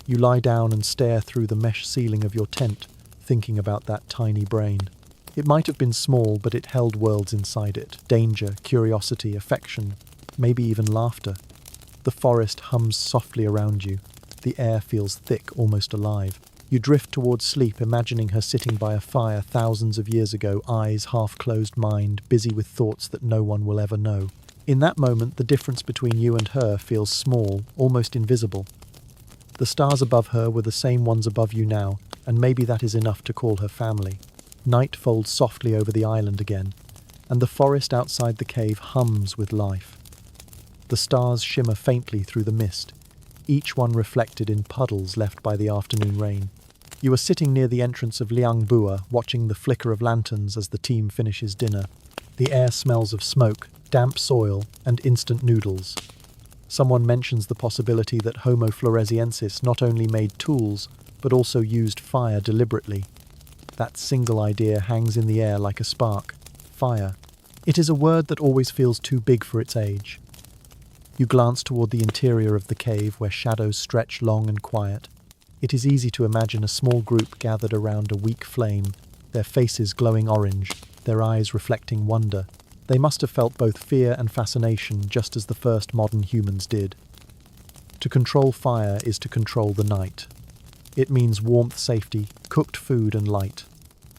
You lie down and stare through the mesh ceiling of your tent, thinking about that tiny brain. It might have been small, but it held worlds inside it. Danger, curiosity, affection, maybe even laughter. The forest hums softly around you. The air feels thick, almost alive. You drift towards sleep, imagining her sitting by a fire thousands of years ago, eyes half-closed, mind busy with thoughts that no one will ever know. In that moment, the difference between you and her feels small, almost invisible. The stars above her were the same ones above you now, and maybe that is enough to call her family. Night folds softly over the island again, and the forest outside the cave hums with life. The stars shimmer faintly through the mist, each one reflected in puddles left by the afternoon rain. You are sitting near the entrance of Liang Bua, watching the flicker of lanterns as the team finishes dinner. The air smells of smoke, damp soil, and instant noodles. Someone mentions the possibility that Homo floresiensis not only made tools, but also used fire deliberately. That single idea hangs in the air like a spark. Fire. It is a word that always feels too big for its age. You glance toward the interior of the cave, where shadows stretch long and quiet. It is easy to imagine a small group gathered around a weak flame, their faces glowing orange, their eyes reflecting wonder. They must have felt both fear and fascination, just as the first modern humans did. To control fire is to control the night. It means warmth, safety, cooked food and light.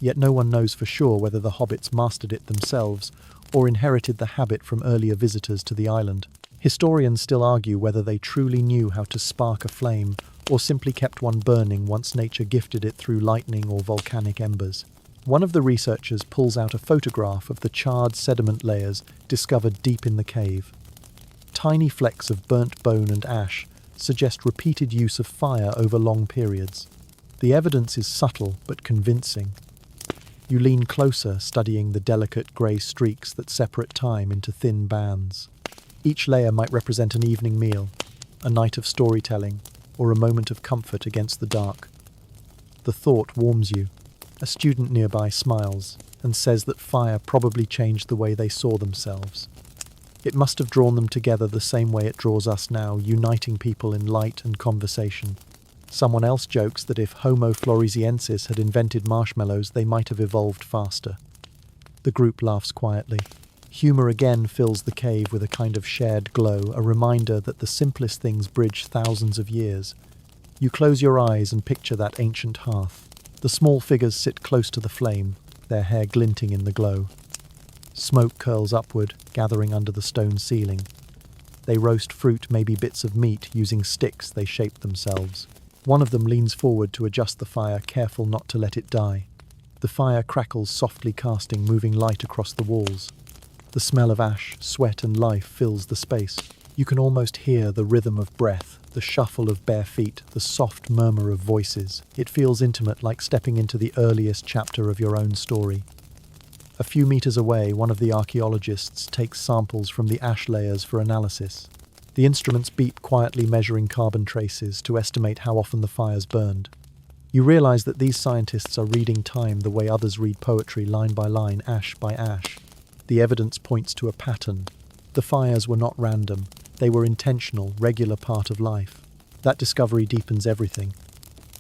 Yet no one knows for sure whether the hobbits mastered it themselves or inherited the habit from earlier visitors to the island. Historians still argue whether they truly knew how to spark a flame or simply kept one burning once nature gifted it through lightning or volcanic embers. One of the researchers pulls out a photograph of the charred sediment layers discovered deep in the cave. Tiny flecks of burnt bone and ash suggest repeated use of fire over long periods. The evidence is subtle but convincing. You lean closer, studying the delicate grey streaks that separate time into thin bands. Each layer might represent an evening meal, a night of storytelling, or a moment of comfort against the dark. The thought warms you. A student nearby smiles and says that fire probably changed the way they saw themselves. It must have drawn them together the same way it draws us now, uniting people in light and conversation. Someone else jokes that if Homo floresiensis had invented marshmallows, they might have evolved faster. The group laughs quietly. Humor again fills the cave with a kind of shared glow, a reminder that the simplest things bridge thousands of years. You close your eyes and picture that ancient hearth. The small figures sit close to the flame, their hair glinting in the glow. Smoke curls upward, gathering under the stone ceiling. They roast fruit, maybe bits of meat, using sticks they shape themselves. One of them leans forward to adjust the fire, careful not to let it die. The fire crackles softly, casting moving light across the walls. The smell of ash, sweat, and life fills the space. You can almost hear the rhythm of breath, the shuffle of bare feet, the soft murmur of voices. It feels intimate, like stepping into the earliest chapter of your own story. A few meters away, one of the archaeologists takes samples from the ash layers for analysis. The instruments beep quietly, measuring carbon traces to estimate how often the fires burned. You realize that these scientists are reading time the way others read poetry, line by line, ash by ash. The evidence points to a pattern. The fires were not random. They were intentional, regular part of life. That discovery deepens everything.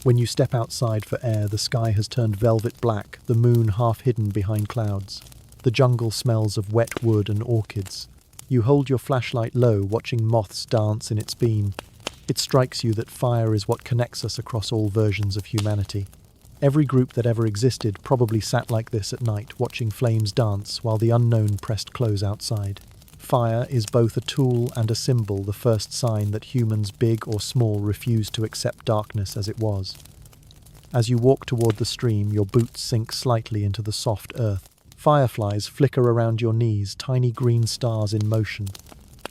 When you step outside for air, the sky has turned velvet black, the moon half hidden behind clouds. The jungle smells of wet wood and orchids. You hold your flashlight low, watching moths dance in its beam. It strikes you that fire is what connects us across all versions of humanity. Every group that ever existed probably sat like this at night, watching flames dance while the unknown pressed close outside. Fire is both a tool and a symbol, the first sign that humans, big or small, refuse to accept darkness as it was. As you walk toward the stream, your boots sink slightly into the soft earth. Fireflies flicker around your knees, tiny green stars in motion.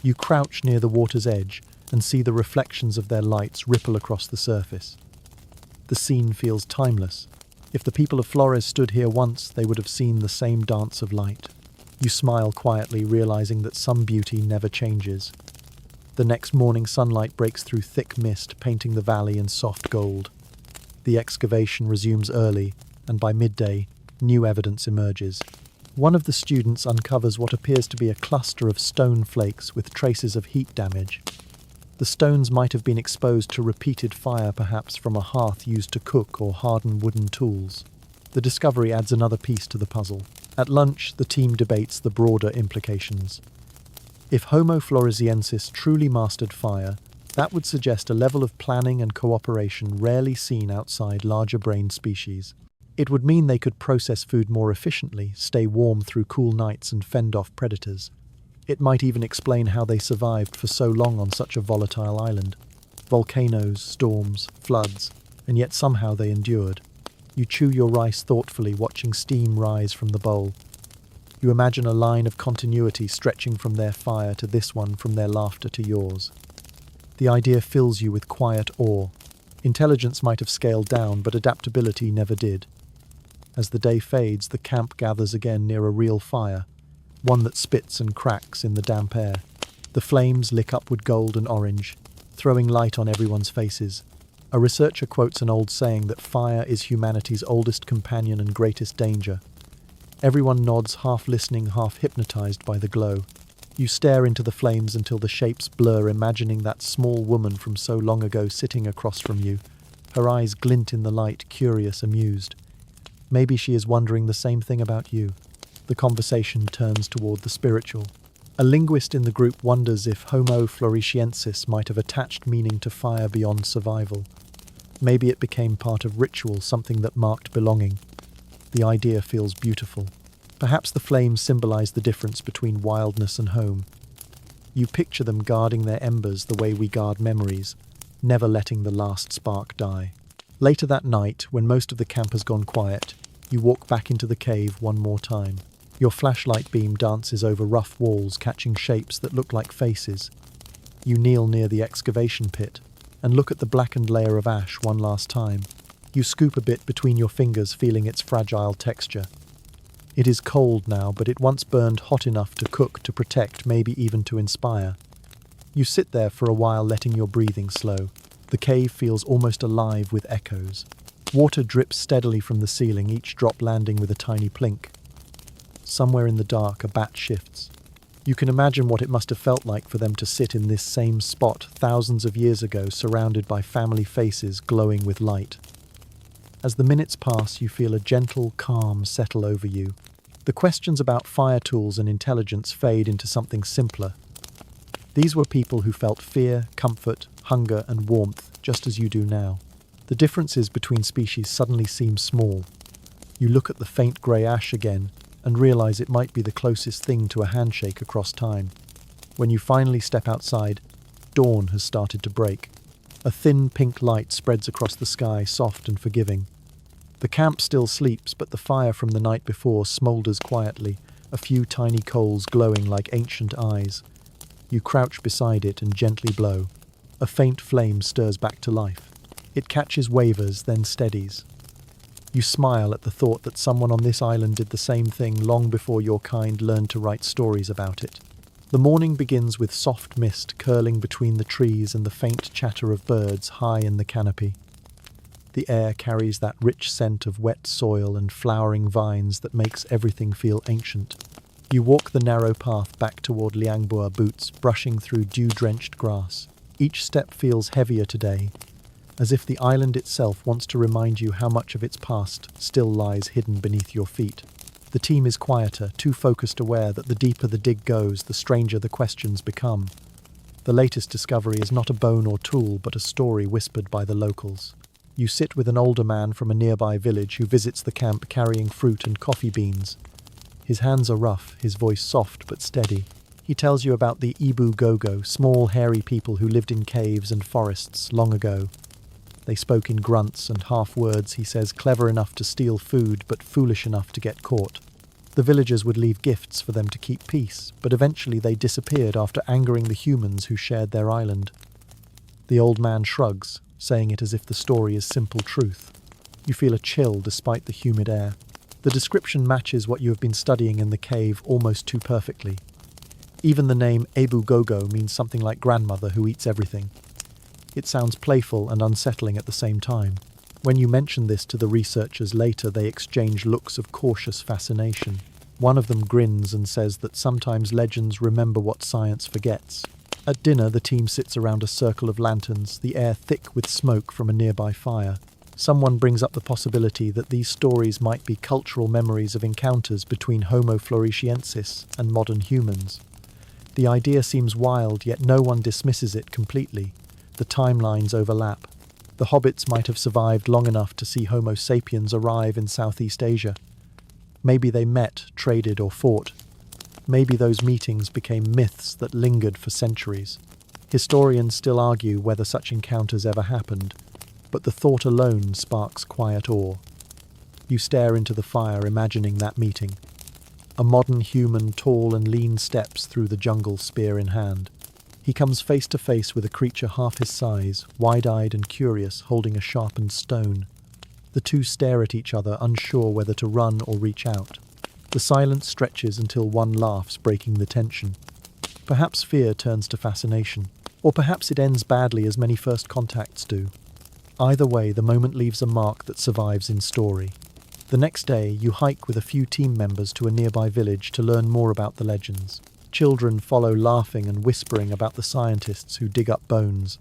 You crouch near the water's edge and see the reflections of their lights ripple across the surface. The scene feels timeless. If the people of Flores stood here once, they would have seen the same dance of light. You smile quietly, realizing that some beauty never changes. The next morning, sunlight breaks through thick mist, painting the valley in soft gold. The excavation resumes early, and by midday, new evidence emerges. One of the students uncovers what appears to be a cluster of stone flakes with traces of heat damage. The stones might have been exposed to repeated fire, perhaps from a hearth used to cook or harden wooden tools. The discovery adds another piece to the puzzle. At lunch, the team debates the broader implications. If Homo floresiensis truly mastered fire, that would suggest a level of planning and cooperation rarely seen outside larger-brained species. It would mean they could process food more efficiently, stay warm through cool nights, and fend off predators. It might even explain how they survived for so long on such a volatile island. Volcanoes, storms, floods, and yet somehow they endured. You chew your rice thoughtfully, watching steam rise from the bowl. You imagine a line of continuity stretching from their fire to this one, from their laughter to yours. The idea fills you with quiet awe. Intelligence might have scaled down, but adaptability never did. As the day fades, the camp gathers again near a real fire, one that spits and cracks in the damp air. The flames lick upward gold and orange, throwing light on everyone's faces. A researcher quotes an old saying that fire is humanity's oldest companion and greatest danger. Everyone nods, half listening, half hypnotized by the glow. You stare into the flames until the shapes blur, imagining that small woman from so long ago sitting across from you. Her eyes glint in the light, curious, amused. Maybe she is wondering the same thing about you. The conversation turns toward the spiritual. A linguist in the group wonders if Homo floresiensis might have attached meaning to fire beyond survival. Maybe it became part of ritual, something that marked belonging. The idea feels beautiful. Perhaps the flames symbolize the difference between wildness and home. You picture them guarding their embers the way we guard memories, never letting the last spark die. Later that night, when most of the camp has gone quiet, you walk back into the cave one more time. Your flashlight beam dances over rough walls, catching shapes that look like faces. You kneel near the excavation pit and look at the blackened layer of ash one last time. You scoop a bit between your fingers, feeling its fragile texture. It is cold now, but it once burned hot enough to cook, to protect, maybe even to inspire. You sit there for a while, letting your breathing slow. The cave feels almost alive with echoes. Water drips steadily from the ceiling, each drop landing with a tiny plink. Somewhere in the dark, a bat shifts. You can imagine what it must have felt like for them to sit in this same spot thousands of years ago, surrounded by family faces glowing with light. As the minutes pass, you feel a gentle calm settle over you. The questions about fire tools and intelligence fade into something simpler. These were people who felt fear, comfort, hunger, and warmth, just as you do now. The differences between species suddenly seem small. You look at the faint grey ash again and realize it might be the closest thing to a handshake across time. When you finally step outside, dawn has started to break. A thin pink light spreads across the sky, soft and forgiving. The camp still sleeps, but the fire from the night before smolders quietly, a few tiny coals glowing like ancient eyes. You crouch beside it and gently blow. A faint flame stirs back to life. It catches, wavers, then steadies. You smile at the thought that someone on this island did the same thing long before your kind learned to write stories about it. The morning begins with soft mist curling between the trees and the faint chatter of birds high in the canopy. The air carries that rich scent of wet soil and flowering vines that makes everything feel ancient. You walk the narrow path back toward Liang Bua boots, brushing through dew-drenched grass. Each step feels heavier today, as if the island itself wants to remind you how much of its past still lies hidden beneath your feet. The team is quieter, too focused, aware that the deeper the dig goes, the stranger the questions become. The latest discovery is not a bone or tool, but a story whispered by the locals. You sit with an older man from a nearby village who visits the camp carrying fruit and coffee beans. His hands are rough, his voice soft but steady. He tells you about the Ibu Gogo, small hairy people who lived in caves and forests long ago. They spoke in grunts and half-words, he says, clever enough to steal food but foolish enough to get caught. The villagers would leave gifts for them to keep peace, but eventually they disappeared after angering the humans who shared their island. The old man shrugs, saying it as if the story is simple truth. You feel a chill despite the humid air. The description matches what you have been studying in the cave almost too perfectly. Even the name Ebu Gogo means something like grandmother who eats everything. It sounds playful and unsettling at the same time. When you mention this to the researchers later, they exchange looks of cautious fascination. One of them grins and says that sometimes legends remember what science forgets. At dinner, the team sits around a circle of lanterns, the air thick with smoke from a nearby fire. Someone brings up the possibility that these stories might be cultural memories of encounters between Homo floresiensis and modern humans. The idea seems wild, yet no one dismisses it completely. The timelines overlap. The Hobbits might have survived long enough to see Homo sapiens arrive in Southeast Asia. Maybe they met, traded, or fought. Maybe those meetings became myths that lingered for centuries. Historians still argue whether such encounters ever happened, but the thought alone sparks quiet awe. You stare into the fire, imagining that meeting. A modern human, tall and lean, steps through the jungle, spear in hand. He comes face to face with a creature half his size, wide-eyed and curious, holding a sharpened stone. The two stare at each other, unsure whether to run or reach out. The silence stretches until one laughs, breaking the tension. Perhaps fear turns to fascination, or perhaps it ends badly as many first contacts do. Either way, the moment leaves a mark that survives in story. The next day, you hike with a few team members to a nearby village to learn more about the legends. Children follow, laughing and whispering about the scientists who dig up bones.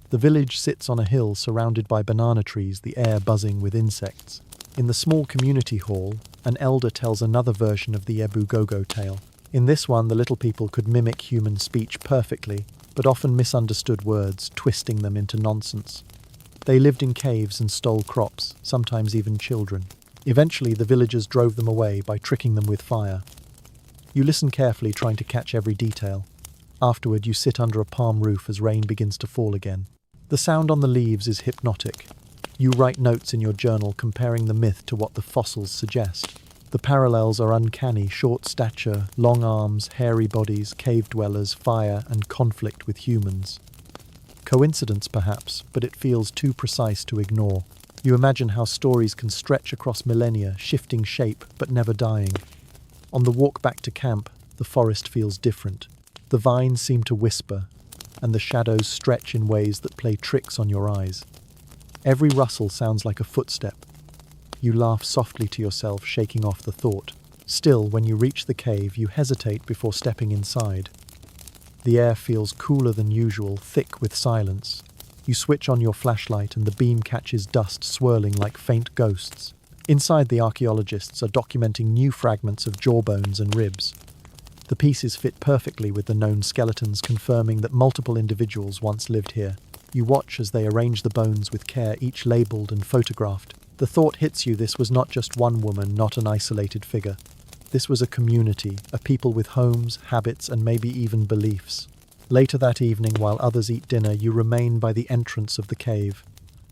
The village sits on a hill surrounded by banana trees, the air buzzing with insects. In the small community hall, an elder tells another version of the Ebu Gogo tale. In this one, the little people could mimic human speech perfectly, but often misunderstood words, twisting them into nonsense. They lived in caves and stole crops, sometimes even children. Eventually, the villagers drove them away by tricking them with fire. You listen carefully, trying to catch every detail. Afterward, you sit under a palm roof as rain begins to fall again. The sound on the leaves is hypnotic. You write notes in your journal, comparing the myth to what the fossils suggest. The parallels are uncanny: short stature, long arms, hairy bodies, cave dwellers, fire, and conflict with humans. Coincidence perhaps, but it feels too precise to ignore. You imagine how stories can stretch across millennia, shifting shape but never dying. On the walk back to camp, the forest feels different. The vines seem to whisper, and the shadows stretch in ways that play tricks on your eyes. Every rustle sounds like a footstep. You laugh softly to yourself, shaking off the thought. Still, when you reach the cave, you hesitate before stepping inside. The air feels cooler than usual, thick with silence. You switch on your flashlight and the beam catches dust swirling like faint ghosts. Inside, the archaeologists are documenting new fragments of jawbones and ribs. The pieces fit perfectly with the known skeletons, confirming that multiple individuals once lived here. You watch as they arrange the bones with care, each labeled and photographed. The thought hits you: this was not just one woman, not an isolated figure. This was a community, a people with homes, habits, and maybe even beliefs. Later that evening, while others eat dinner, you remain by the entrance of the cave.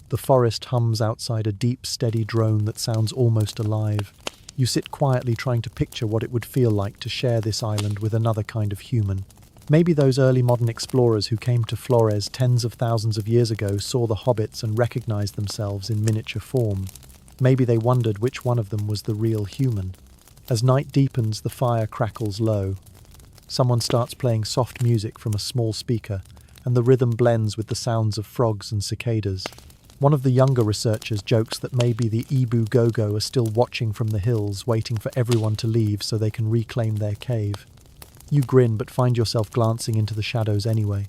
The forest hums outside, a deep, steady drone that sounds almost alive. You sit quietly trying to picture what it would feel like to share this island with another kind of human. Maybe those early modern explorers who came to Flores tens of thousands of years ago saw the hobbits and recognized themselves in miniature form. Maybe they wondered which one of them was the real human. As night deepens, the fire crackles low. Someone starts playing soft music from a small speaker, and the rhythm blends with the sounds of frogs and cicadas. One of the younger researchers jokes that maybe the Ibu Gogo are still watching from the hills, waiting for everyone to leave so they can reclaim their cave. You grin but find yourself glancing into the shadows anyway.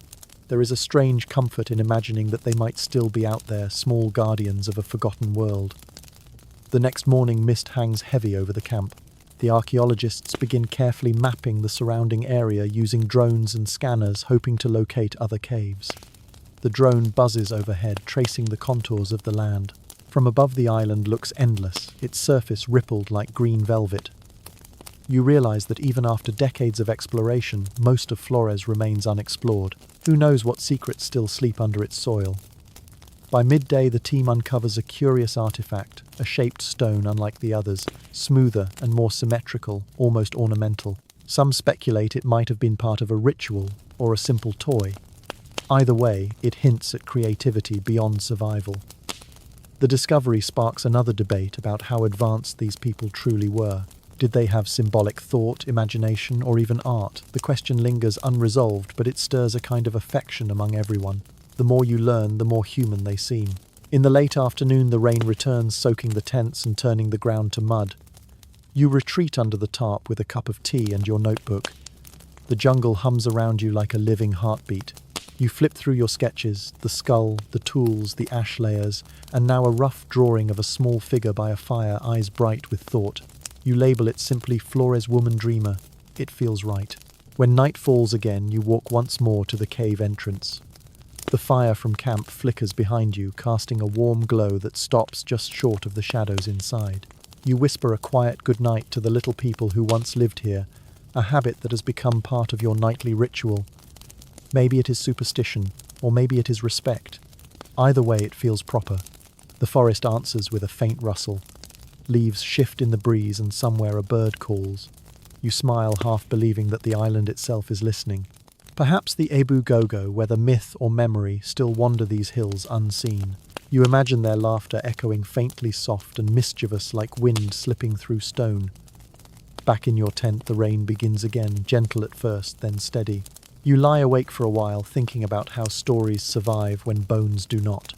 There is a strange comfort in imagining that they might still be out there, small guardians of a forgotten world. The next morning, mist hangs heavy over the camp. The archaeologists begin carefully mapping the surrounding area using drones and scanners, hoping to locate other caves. The drone buzzes overhead, tracing the contours of the land. From above, the island looks endless, its surface rippled like green velvet. You realize that even after decades of exploration, most of Flores remains unexplored. Who knows what secrets still sleep under its soil? By midday, the team uncovers a curious artifact, a shaped stone unlike the others, smoother and more symmetrical, almost ornamental. Some speculate it might have been part of a ritual or a simple toy. Either way, it hints at creativity beyond survival. The discovery sparks another debate about how advanced these people truly were. Did they have symbolic thought, imagination, or even art? The question lingers unresolved, but it stirs a kind of affection among everyone. The more you learn, the more human they seem. In the late afternoon, the rain returns, soaking the tents and turning the ground to mud. You retreat under the tarp with a cup of tea and your notebook. The jungle hums around you like a living heartbeat. You flip through your sketches, the skull, the tools, the ash layers, and now a rough drawing of a small figure by a fire, eyes bright with thought. You label it simply Flores Woman Dreamer. It feels right. When night falls again, you walk once more to the cave entrance. The fire from camp flickers behind you, casting a warm glow that stops just short of the shadows inside. You whisper a quiet goodnight to the little people who once lived here, a habit that has become part of your nightly ritual. Maybe it is superstition, or maybe it is respect. Either way, it feels proper. The forest answers with a faint rustle. Leaves shift in the breeze and somewhere a bird calls. You smile, half believing that the island itself is listening. Perhaps the Ebu Gogo, whether myth or memory, still wander these hills unseen. You imagine their laughter echoing faintly soft and mischievous like wind slipping through stone. Back in your tent, the rain begins again, gentle at first, then steady. You lie awake for a while, thinking about how stories survive when bones do not.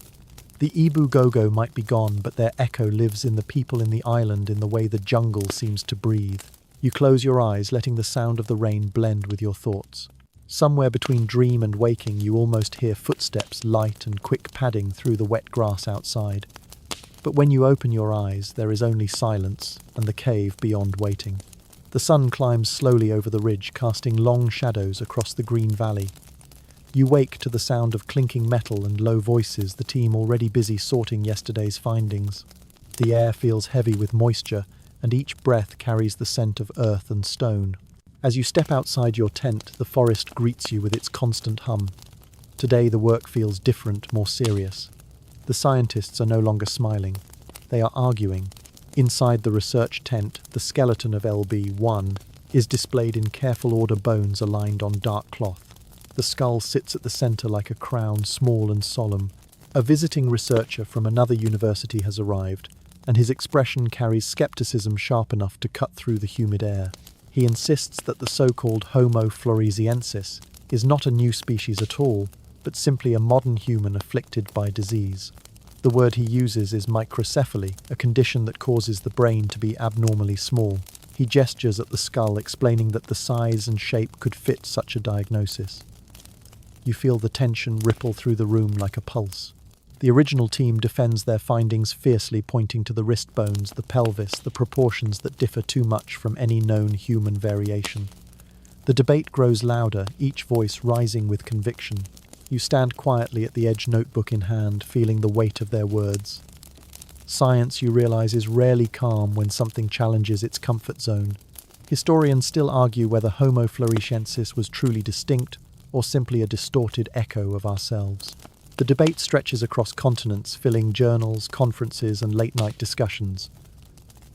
The Ebu Gogo might be gone, but their echo lives in the people in the island in the way the jungle seems to breathe. You close your eyes, letting the sound of the rain blend with your thoughts. Somewhere between dream and waking, you almost hear footsteps, light and quick padding through the wet grass outside. But when you open your eyes, there is only silence and the cave beyond waiting. The sun climbs slowly over the ridge, casting long shadows across the green valley. You wake to the sound of clinking metal and low voices, the team already busy sorting yesterday's findings. The air feels heavy with moisture, and each breath carries the scent of earth and stone. As you step outside your tent, the forest greets you with its constant hum. Today the work feels different, more serious. The scientists are no longer smiling. They are arguing. Inside the research tent, the skeleton of LB-1 is displayed in careful order, bones aligned on dark cloth. The skull sits at the center like a crown, small and solemn. A visiting researcher from another university has arrived, and his expression carries skepticism sharp enough to cut through the humid air. He insists that the so-called Homo floresiensis is not a new species at all, but simply a modern human afflicted by disease. The word he uses is microcephaly, a condition that causes the brain to be abnormally small. He gestures at the skull, explaining that the size and shape could fit such a diagnosis. You feel the tension ripple through the room like a pulse. The original team defends their findings fiercely, pointing to the wrist bones, the pelvis, the proportions that differ too much from any known human variation. The debate grows louder, each voice rising with conviction. You stand quietly at the edge, notebook in hand, feeling the weight of their words. Science, you realize, is rarely calm when something challenges its comfort zone. Historians still argue whether Homo floresiensis was truly distinct or simply a distorted echo of ourselves. The debate stretches across continents, filling journals, conferences, and late-night discussions.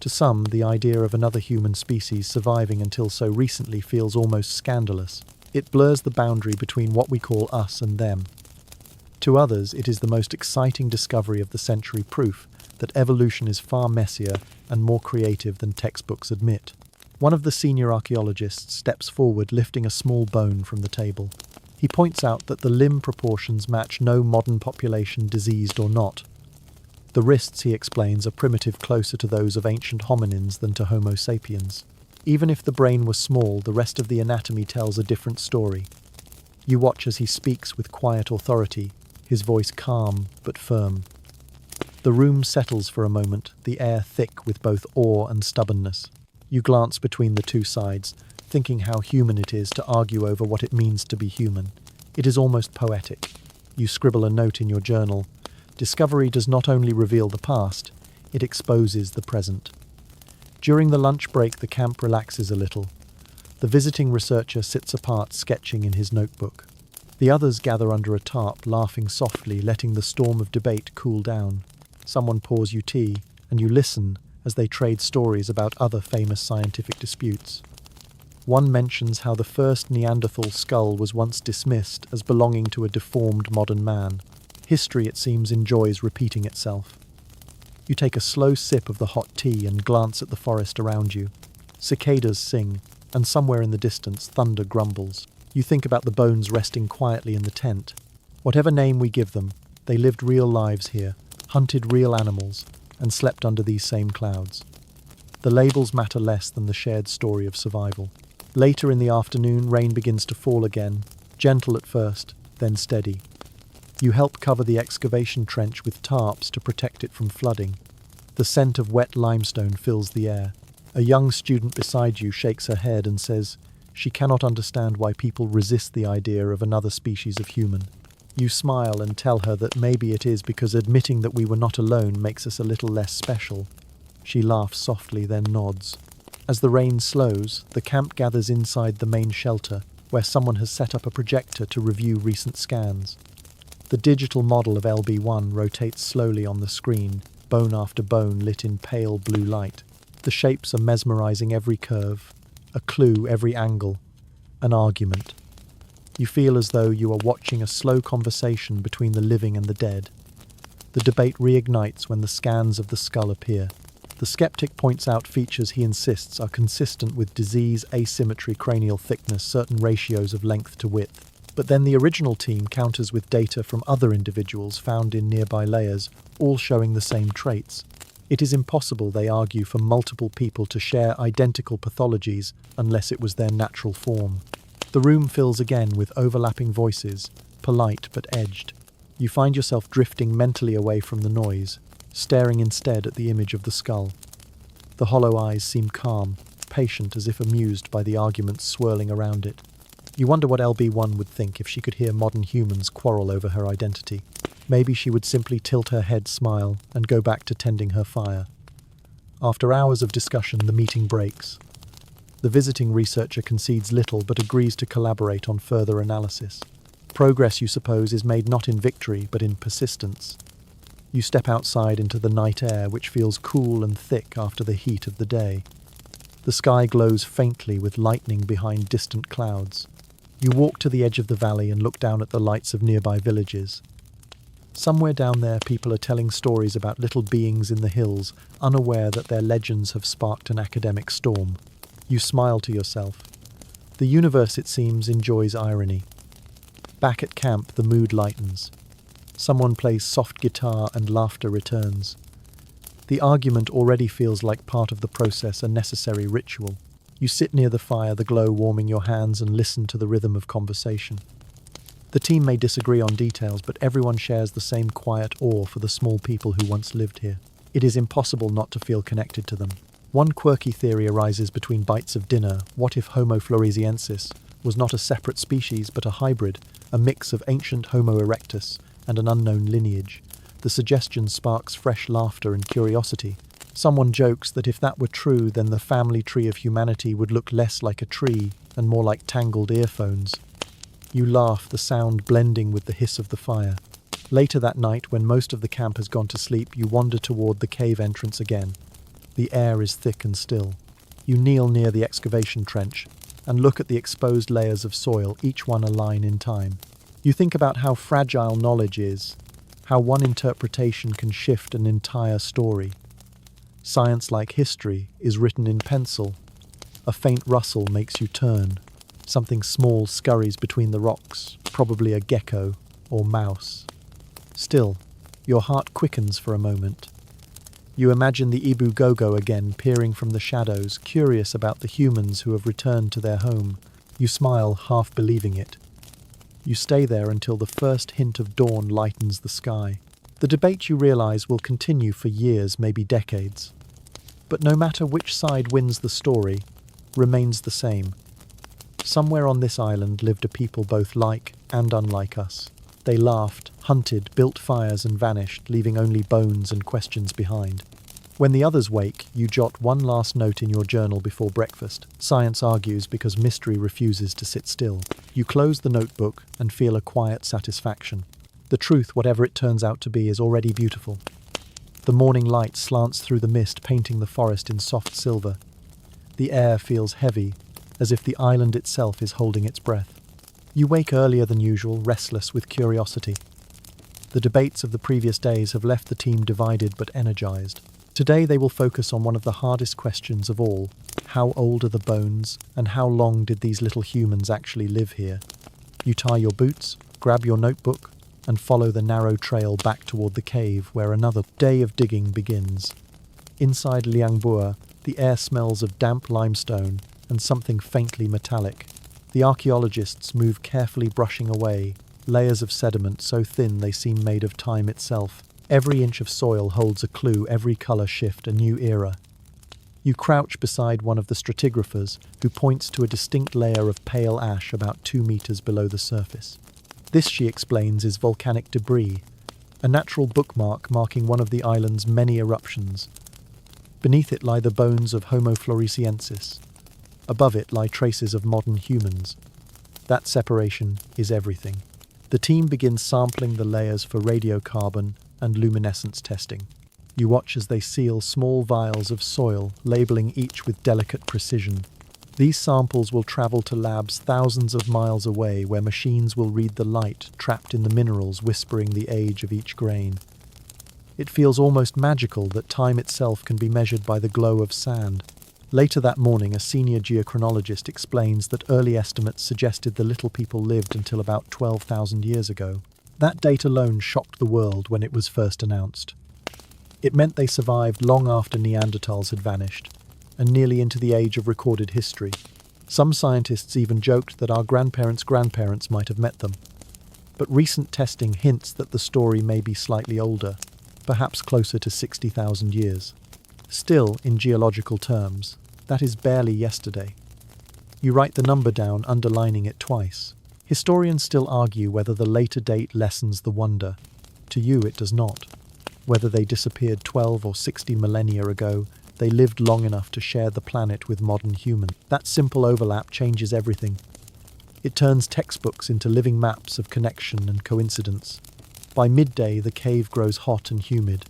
To some, the idea of another human species surviving until so recently feels almost scandalous. It blurs the boundary between what we call us and them. To others, it is the most exciting discovery of the century, proof that evolution is far messier and more creative than textbooks admit. One of the senior archaeologists steps forward, lifting a small bone from the table. He points out that the limb proportions match no modern population, diseased or not. The wrists, he explains, are primitive, closer to those of ancient hominins than to Homo sapiens. Even if the brain was small, the rest of the anatomy tells a different story. You watch as he speaks with quiet authority, his voice calm but firm. The room settles for a moment, the air thick with both awe and stubbornness. You glance between the two sides, thinking how human it is to argue over what it means to be human. It is almost poetic. You scribble a note in your journal. Discovery does not only reveal the past, it exposes the present. During the lunch break, the camp relaxes a little. The visiting researcher sits apart, sketching in his notebook. The others gather under a tarp, laughing softly, letting the storm of debate cool down. Someone pours you tea, and you listen as they trade stories about other famous scientific disputes. One mentions how the first Neanderthal skull was once dismissed as belonging to a deformed modern man. History, it seems, enjoys repeating itself. You take a slow sip of the hot tea and glance at the forest around you. Cicadas sing, and somewhere in the distance thunder grumbles. You think about the bones resting quietly in the tent. Whatever name we give them, they lived real lives here, hunted real animals, and slept under these same clouds. The labels matter less than the shared story of survival. Later in the afternoon, rain begins to fall again, gentle at first, then steady. You help cover the excavation trench with tarps to protect it from flooding. The scent of wet limestone fills the air. A young student beside you shakes her head and says she cannot understand why people resist the idea of another species of human. You smile and tell her that maybe it is because admitting that we were not alone makes us a little less special. She laughs softly, then nods. As the rain slows, the camp gathers inside the main shelter, where someone has set up a projector to review recent scans. The digital model of LB1 rotates slowly on the screen, bone after bone lit in pale blue light. The shapes are mesmerizing, every curve, a clue every angle, an argument. You feel as though you are watching a slow conversation between the living and the dead. The debate reignites when the scans of the skull appear. The skeptic points out features he insists are consistent with disease, asymmetry, cranial thickness, certain ratios of length to width. But then the original team counters with data from other individuals found in nearby layers, all showing the same traits. It is impossible, they argue, for multiple people to share identical pathologies unless it was their natural form. The room fills again with overlapping voices, polite but edged. You find yourself drifting mentally away from the noise, staring instead at the image of the skull. The hollow eyes seem calm, patient, as if amused by the arguments swirling around it. You wonder what LB1 would think if she could hear modern humans quarrel over her identity. Maybe she would simply tilt her head, smile, and go back to tending her fire. After hours of discussion, the meeting breaks. The visiting researcher concedes little but agrees to collaborate on further analysis. Progress, you suppose, is made not in victory but in persistence. You step outside into the night air, which feels cool and thick after the heat of the day. The sky glows faintly with lightning behind distant clouds. You walk to the edge of the valley and look down at the lights of nearby villages. Somewhere down there, people are telling stories about little beings in the hills, unaware that their legends have sparked an academic storm. You smile to yourself. The universe, it seems, enjoys irony. Back at camp, the mood lightens. Someone plays soft guitar and laughter returns. The argument already feels like part of the process, a necessary ritual. You sit near the fire, the glow warming your hands, and listen to the rhythm of conversation. The team may disagree on details, but everyone shares the same quiet awe for the small people who once lived here. It is impossible not to feel connected to them. One quirky theory arises between bites of dinner. What if Homo floresiensis was not a separate species but a hybrid, a mix of ancient Homo erectus and an unknown lineage? The suggestion sparks fresh laughter and curiosity. Someone jokes that if that were true, then the family tree of humanity would look less like a tree and more like tangled earphones. You laugh, the sound blending with the hiss of the fire. Later that night, when most of the camp has gone to sleep, you wander toward the cave entrance again. The air is thick and still. You kneel near the excavation trench and look at the exposed layers of soil, each one a line in time. You think about how fragile knowledge is, how one interpretation can shift an entire story. Science, like history, is written in pencil. A faint rustle makes you turn. Something small scurries between the rocks, probably a gecko or mouse. Still, your heart quickens for a moment. You imagine the Ibu Gogo again, peering from the shadows, curious about the humans who have returned to their home. You smile, half believing it. You stay there until the first hint of dawn lightens the sky. The debate, you realize, will continue for years, maybe decades. But no matter which side wins, the story remains the same. Somewhere on this island lived a people both like and unlike us. They laughed, hunted, built fires and vanished, leaving only bones and questions behind. When the others wake, you jot one last note in your journal before breakfast. Science argues because mystery refuses to sit still. You close the notebook and feel a quiet satisfaction. The truth, whatever it turns out to be, is already beautiful. The morning light slants through the mist, painting the forest in soft silver. The air feels heavy, as if the island itself is holding its breath. You wake earlier than usual, restless with curiosity. The debates of the previous days have left the team divided but energized. Today they will focus on one of the hardest questions of all. How old are the bones, and how long did these little humans actually live here? You tie your boots, grab your notebook, and follow the narrow trail back toward the cave where another day of digging begins. Inside Liang Bua, the air smells of damp limestone and something faintly metallic. The archaeologists move carefully, brushing away layers of sediment so thin they seem made of time itself. Every inch of soil holds a clue, every color shift a new era. You crouch beside one of the stratigraphers, who points to a distinct layer of pale ash about 2 meters below the surface. This, she explains, is volcanic debris, a natural bookmark marking one of the island's many eruptions. Beneath it lie the bones of Homo floresiensis. Above it lie traces of modern humans. That separation is everything. The team begins sampling the layers for radiocarbon and luminescence testing. You watch as they seal small vials of soil, labeling each with delicate precision. These samples will travel to labs thousands of miles away, where machines will read the light trapped in the minerals, whispering the age of each grain. It feels almost magical that time itself can be measured by the glow of sand. Later that morning, a senior geochronologist explains that early estimates suggested the little people lived until about 12,000 years ago. That date alone shocked the world when it was first announced. It meant they survived long after Neanderthals had vanished, and nearly into the age of recorded history. Some scientists even joked that our grandparents' grandparents might have met them. But recent testing hints that the story may be slightly older, perhaps closer to 60,000 years. Still, in geological terms, that is barely yesterday. You write the number down, underlining it twice. Historians still argue whether the later date lessens the wonder. To you, it does not. Whether they disappeared 12 or 60 millennia ago, they lived long enough to share the planet with modern humans. That simple overlap changes everything. It turns textbooks into living maps of connection and coincidence. By midday, the cave grows hot and humid.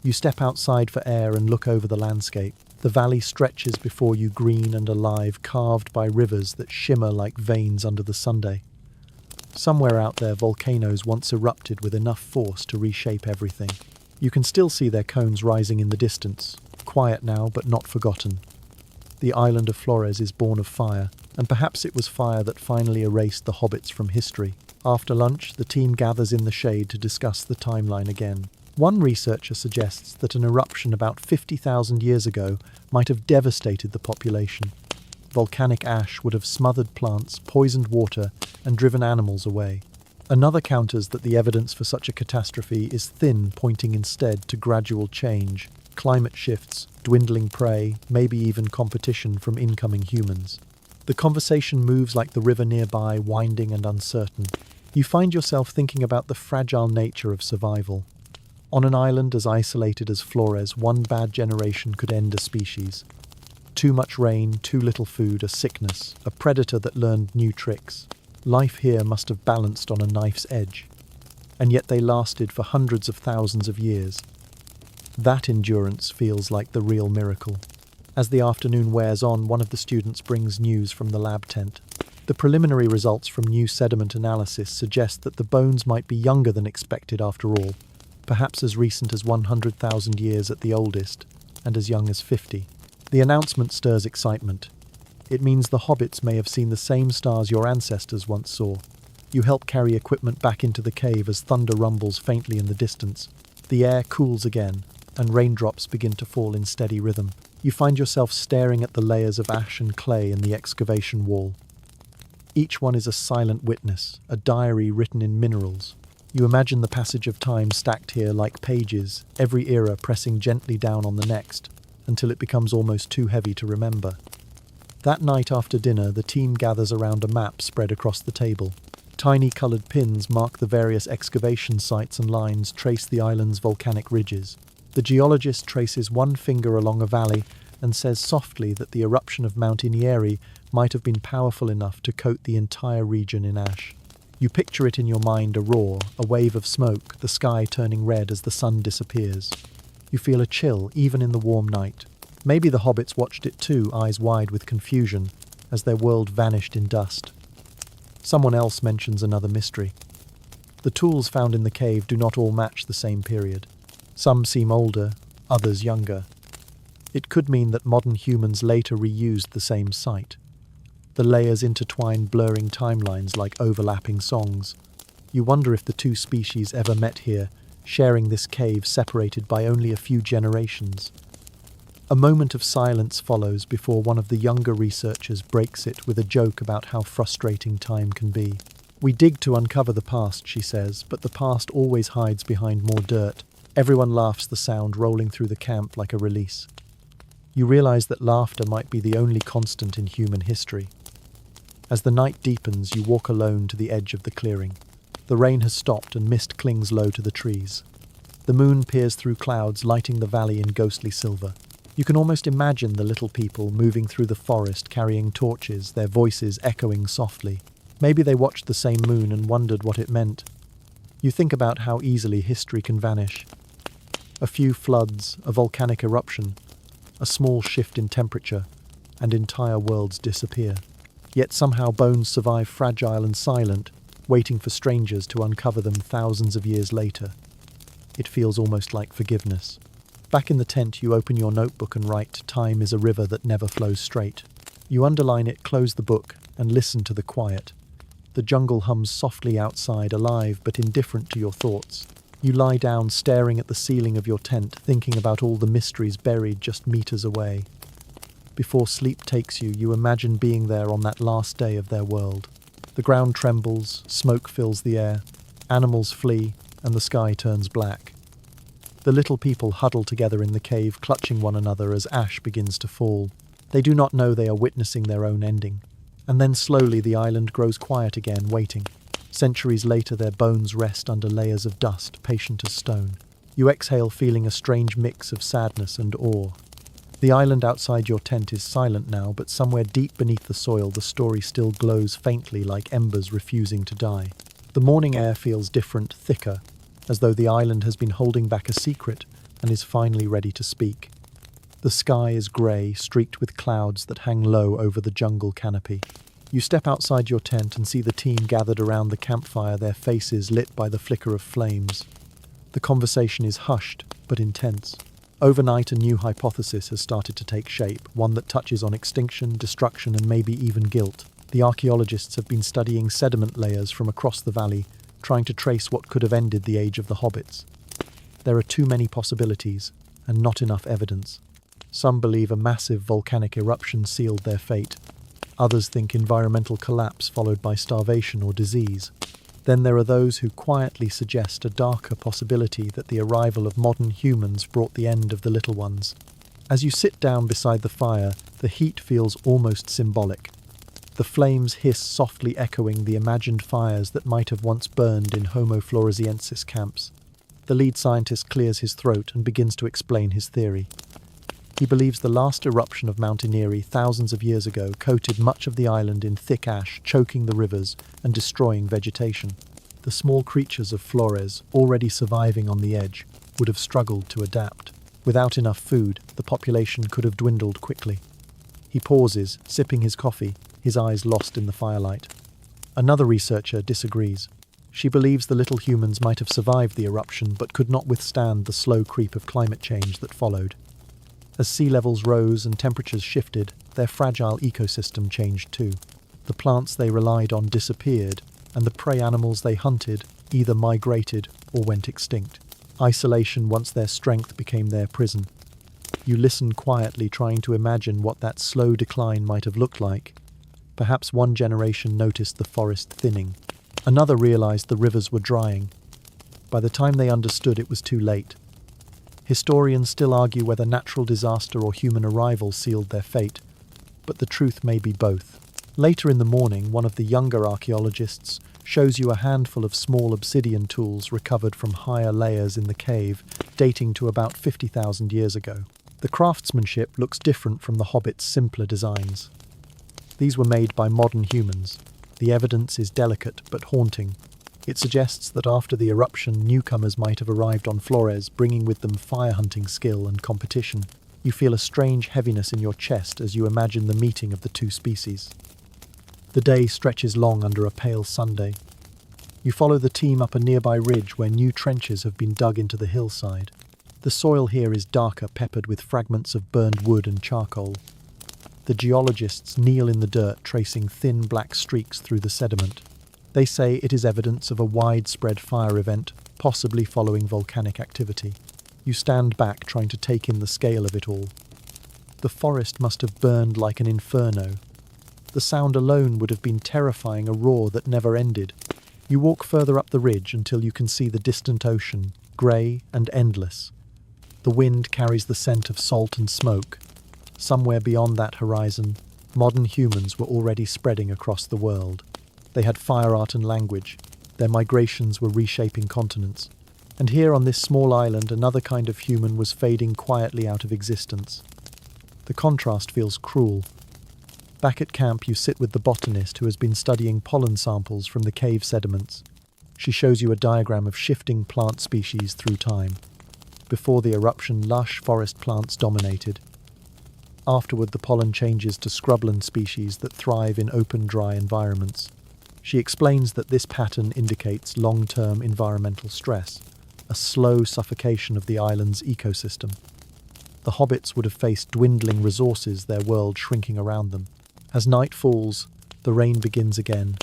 You step outside for air and look over the landscape. The valley stretches before you, green and alive, carved by rivers that shimmer like veins under the sunday. Somewhere out there, volcanoes once erupted with enough force to reshape everything. You can still see their cones rising in the distance, quiet now but not forgotten. The island of Flores is born of fire, and perhaps it was fire that finally erased the hobbits from history. After lunch, the team gathers in the shade to discuss the timeline again. One researcher suggests that an eruption about 50,000 years ago might have devastated the population. Volcanic ash would have smothered plants, poisoned water, and driven animals away. Another counters that the evidence for such a catastrophe is thin, pointing instead to gradual change, climate shifts, dwindling prey, maybe even competition from incoming humans. The conversation moves like the river nearby, winding and uncertain. You find yourself thinking about the fragile nature of survival. On an island as isolated as Flores, one bad generation could end a species. Too much rain, too little food, a sickness, a predator that learned new tricks. Life here must have balanced on a knife's edge. And yet they lasted for hundreds of thousands of years. That endurance feels like the real miracle. As the afternoon wears on, one of the students brings news from the lab tent. The preliminary results from new sediment analysis suggest that the bones might be younger than expected after all, perhaps as recent as 100,000 years at the oldest, and as young as 50. The announcement stirs excitement. It means the hobbits may have seen the same stars your ancestors once saw. You help carry equipment back into the cave as thunder rumbles faintly in the distance. The air cools again, and raindrops begin to fall in steady rhythm. You find yourself staring at the layers of ash and clay in the excavation wall. Each one is a silent witness, a diary written in minerals. You imagine the passage of time stacked here like pages, every era pressing gently down on the next, until it becomes almost too heavy to remember. That night after dinner, the team gathers around a map spread across the table. Tiny coloured pins mark the various excavation sites and lines trace the island's volcanic ridges. The geologist traces one finger along a valley and says softly that the eruption of Mount Inieri might have been powerful enough to coat the entire region in ash. You picture it in your mind, a roar, a wave of smoke, the sky turning red as the sun disappears. You feel a chill, even in the warm night. Maybe the hobbits watched it too, eyes wide with confusion, as their world vanished in dust. Someone else mentions another mystery. The tools found in the cave do not all match the same period. Some seem older, others younger. It could mean that modern humans later reused the same site. The layers intertwine, blurring timelines like overlapping songs. You wonder if the two species ever met here, sharing this cave separated by only a few generations. A moment of silence follows before one of the younger researchers breaks it with a joke about how frustrating time can be. "We dig to uncover the past," she says, "but the past always hides behind more dirt." Everyone laughs, the sound rolling through the camp like a release. You realize that laughter might be the only constant in human history. As the night deepens, you walk alone to the edge of the clearing. The rain has stopped and mist clings low to the trees. The moon peers through clouds, lighting the valley in ghostly silver. You can almost imagine the little people moving through the forest carrying torches, their voices echoing softly. Maybe they watched the same moon and wondered what it meant. You think about how easily history can vanish. A few floods, a volcanic eruption, a small shift in temperature, and entire worlds disappear. Yet somehow bones survive fragile and silent, waiting for strangers to uncover them thousands of years later. It feels almost like forgiveness. Back in the tent, you open your notebook and write, "Time is a river that never flows straight." You underline it, close the book, and listen to the quiet. The jungle hums softly outside, alive but indifferent to your thoughts. You lie down, staring at the ceiling of your tent, thinking about all the mysteries buried just meters away. Before sleep takes you, you imagine being there on that last day of their world. The ground trembles, smoke fills the air, animals flee, and the sky turns black. The little people huddle together in the cave, clutching one another as ash begins to fall. They do not know they are witnessing their own ending. And then slowly the island grows quiet again, waiting. Centuries later, their bones rest under layers of dust, patient as stone. You exhale, feeling a strange mix of sadness and awe. The island outside your tent is silent now, but somewhere deep beneath the soil, the story still glows faintly like embers refusing to die. The morning air feels different, thicker, as though the island has been holding back a secret and is finally ready to speak. The sky is grey, streaked with clouds that hang low over the jungle canopy. You step outside your tent and see the team gathered around the campfire, their faces lit by the flicker of flames. The conversation is hushed, but intense. Overnight, a new hypothesis has started to take shape, one that touches on extinction, destruction, and maybe even guilt. The archaeologists have been studying sediment layers from across the valley, trying to trace what could have ended the age of the hobbits. There are too many possibilities, and not enough evidence. Some believe a massive volcanic eruption sealed their fate. Others think environmental collapse followed by starvation or disease. Then there are those who quietly suggest a darker possibility that the arrival of modern humans brought the end of the little ones. As you sit down beside the fire, the heat feels almost symbolic. The flames hiss softly, echoing the imagined fires that might have once burned in Homo floresiensis camps. The lead scientist clears his throat and begins to explain his theory. He believes the last eruption of Mount Inieri thousands of years ago coated much of the island in thick ash, choking the rivers and destroying vegetation. The small creatures of Flores, already surviving on the edge, would have struggled to adapt. Without enough food, the population could have dwindled quickly. He pauses, sipping his coffee, his eyes lost in the firelight. Another researcher disagrees. She believes the little humans might have survived the eruption but could not withstand the slow creep of climate change that followed. As sea levels rose and temperatures shifted, their fragile ecosystem changed too. The plants they relied on disappeared, and the prey animals they hunted either migrated or went extinct. Isolation once their strength became their prison. You listen quietly, trying to imagine what that slow decline might have looked like. Perhaps one generation noticed the forest thinning. Another realized the rivers were drying. By the time they understood, it was too late. Historians still argue whether natural disaster or human arrival sealed their fate, but the truth may be both. Later in the morning, one of the younger archaeologists shows you a handful of small obsidian tools recovered from higher layers in the cave, dating to about 50,000 years ago. The craftsmanship looks different from the Hobbit's simpler designs. These were made by modern humans. The evidence is delicate but haunting. It suggests that after the eruption, newcomers might have arrived on Flores, bringing with them fire-hunting skill and competition. You feel a strange heaviness in your chest as you imagine the meeting of the two species. The day stretches long under a pale Sunday. You follow the team up a nearby ridge where new trenches have been dug into the hillside. The soil here is darker, peppered with fragments of burned wood and charcoal. The geologists kneel in the dirt, tracing thin black streaks through the sediment. They say it is evidence of a widespread fire event, possibly following volcanic activity. You stand back, trying to take in the scale of it all. The forest must have burned like an inferno. The sound alone would have been terrifying, a roar that never ended. You walk further up the ridge until you can see the distant ocean, grey and endless. The wind carries the scent of salt and smoke. Somewhere beyond that horizon, modern humans were already spreading across the world. They had fire art and language. Their migrations were reshaping continents. And here on this small island, another kind of human was fading quietly out of existence. The contrast feels cruel. Back at camp, you sit with the botanist who has been studying pollen samples from the cave sediments. She shows you a diagram of shifting plant species through time. Before the eruption, lush forest plants dominated. Afterward, the pollen changes to scrubland species that thrive in open, dry environments. She explains that this pattern indicates long-term environmental stress, a slow suffocation of the island's ecosystem. The hobbits would have faced dwindling resources, their world shrinking around them. As night falls, the rain begins again,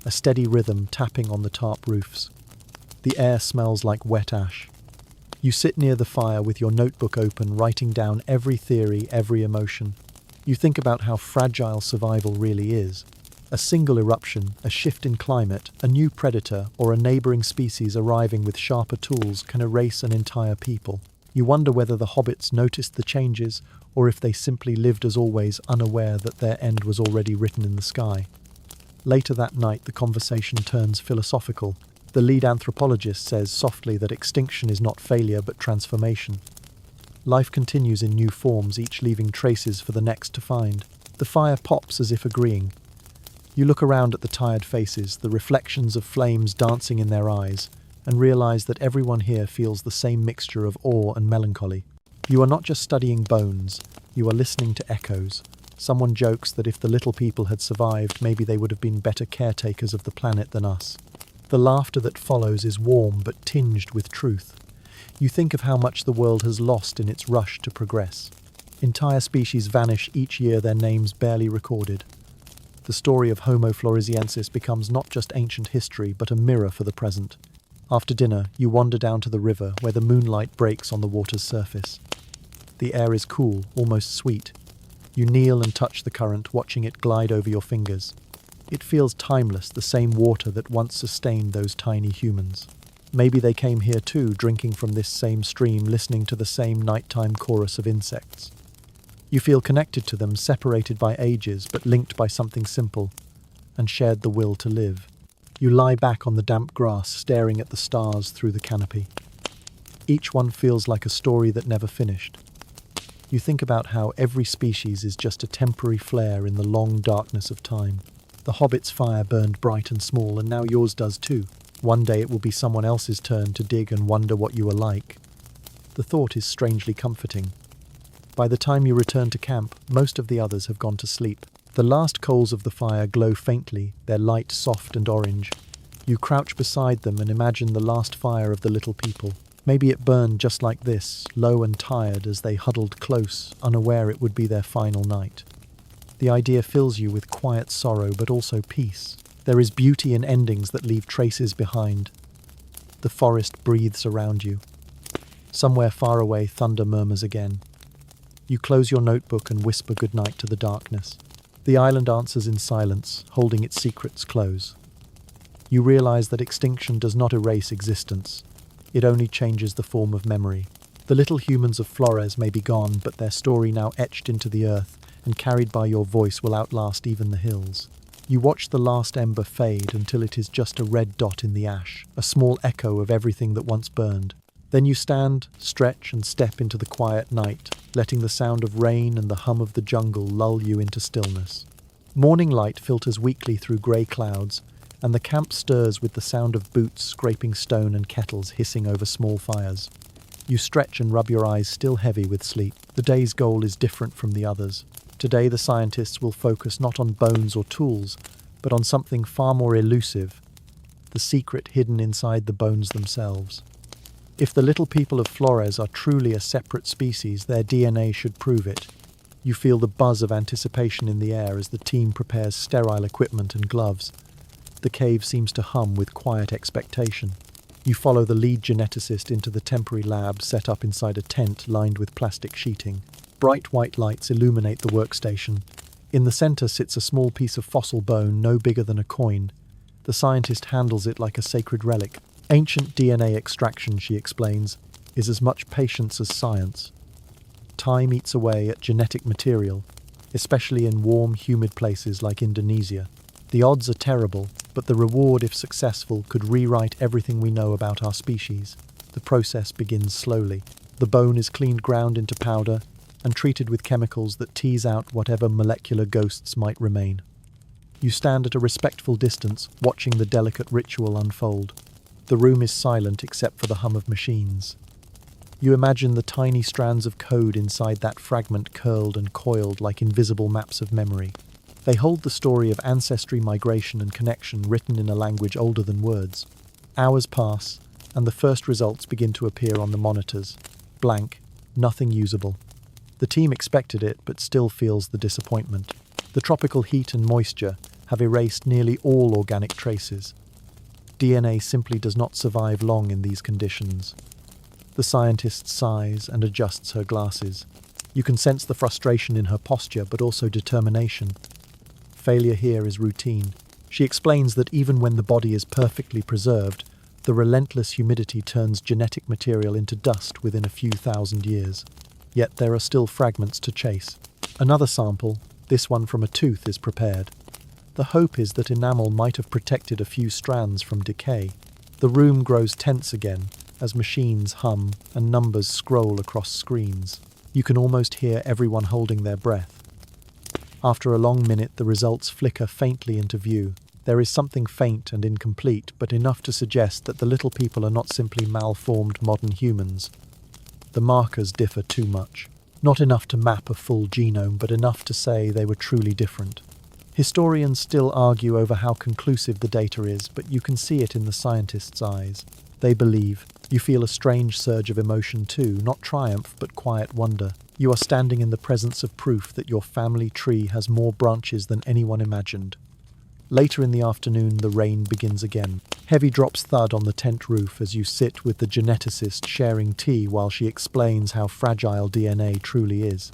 a steady rhythm tapping on the tarp roofs. The air smells like wet ash. You sit near the fire with your notebook open, writing down every theory, every emotion. You think about how fragile survival really is. A single eruption, a shift in climate, a new predator, or a neighbouring species arriving with sharper tools can erase an entire people. You wonder whether the hobbits noticed the changes, or if they simply lived as always, unaware that their end was already written in the sky. Later that night, the conversation turns philosophical. The lead anthropologist says softly that extinction is not failure but transformation. Life continues in new forms, each leaving traces for the next to find. The fire pops as if agreeing. You look around at the tired faces, the reflections of flames dancing in their eyes, and realize that everyone here feels the same mixture of awe and melancholy. You are not just studying bones, you are listening to echoes. Someone jokes that if the little people had survived, maybe they would have been better caretakers of the planet than us. The laughter that follows is warm but tinged with truth. You think of how much the world has lost in its rush to progress. Entire species vanish each year, their names barely recorded. The story of Homo floresiensis becomes not just ancient history, but a mirror for the present. After dinner, you wander down to the river, where the moonlight breaks on the water's surface. The air is cool, almost sweet. You kneel and touch the current, watching it glide over your fingers. It feels timeless, the same water that once sustained those tiny humans. Maybe they came here too, drinking from this same stream, listening to the same nighttime chorus of insects. You feel connected to them, separated by ages, but linked by something simple, and shared the will to live. You lie back on the damp grass, staring at the stars through the canopy. Each one feels like a story that never finished. You think about how every species is just a temporary flare in the long darkness of time. The hobbit's fire burned bright and small, and now yours does too. One day it will be someone else's turn to dig and wonder what you are like. The thought is strangely comforting. By the time you return to camp, most of the others have gone to sleep. The last coals of the fire glow faintly, their light soft and orange. You crouch beside them and imagine the last fire of the little people. Maybe it burned just like this, low and tired as they huddled close, unaware it would be their final night. The idea fills you with quiet sorrow but also peace. There is beauty in endings that leave traces behind. The forest breathes around you. Somewhere far away, thunder murmurs again. You close your notebook and whisper goodnight to the darkness. The island answers in silence, holding its secrets close. You realize that extinction does not erase existence. It only changes the form of memory. The little humans of Flores may be gone, but their story now etched into the earth and carried by your voice will outlast even the hills. You watch the last ember fade until it is just a red dot in the ash, a small echo of everything that once burned. Then you stand, stretch, and step into the quiet night, letting the sound of rain and the hum of the jungle lull you into stillness. Morning light filters weakly through grey clouds, and the camp stirs with the sound of boots scraping stone and kettles hissing over small fires. You stretch and rub your eyes still heavy with sleep. The day's goal is different from the others. Today the scientists will focus not on bones or tools, but on something far more elusive, the secret hidden inside the bones themselves. If the little people of Flores are truly a separate species, their DNA should prove it. You feel the buzz of anticipation in the air as the team prepares sterile equipment and gloves. The cave seems to hum with quiet expectation. You follow the lead geneticist into the temporary lab set up inside a tent lined with plastic sheeting. Bright white lights illuminate the workstation. In the center sits a small piece of fossil bone no bigger than a coin. The scientist handles it like a sacred relic. Ancient DNA extraction, she explains, is as much patience as science. Time eats away at genetic material, especially in warm, humid places like Indonesia. The odds are terrible, but the reward, if successful, could rewrite everything we know about our species. The process begins slowly. The bone is cleaned, ground into powder, and treated with chemicals that tease out whatever molecular ghosts might remain. You stand at a respectful distance, watching the delicate ritual unfold. The room is silent except for the hum of machines. You imagine the tiny strands of code inside that fragment curled and coiled like invisible maps of memory. They hold the story of ancestry, migration, and connection written in a language older than words. Hours pass, and the first results begin to appear on the monitors. Blank, nothing usable. The team expected it, but still feels the disappointment. The tropical heat and moisture have erased nearly all organic traces. DNA simply does not survive long in these conditions. The scientist sighs and adjusts her glasses. You can sense the frustration in her posture, but also determination. Failure here is routine. She explains that even when the body is perfectly preserved, the relentless humidity turns genetic material into dust within a few thousand years. Yet there are still fragments to chase. Another sample, this one from a tooth, is prepared. The hope is that enamel might have protected a few strands from decay. The room grows tense again as machines hum and numbers scroll across screens. You can almost hear everyone holding their breath. After a long minute, the results flicker faintly into view. There is something faint and incomplete, but enough to suggest that the little people are not simply malformed modern humans. The markers differ too much. Not enough to map a full genome, but enough to say they were truly different. Historians still argue over how conclusive the data is, but you can see it in the scientists' eyes. They believe. You feel a strange surge of emotion too, not triumph, but quiet wonder. You are standing in the presence of proof that your family tree has more branches than anyone imagined. Later in the afternoon, the rain begins again. Heavy drops thud on the tent roof as you sit with the geneticist sharing tea while she explains how fragile DNA truly is.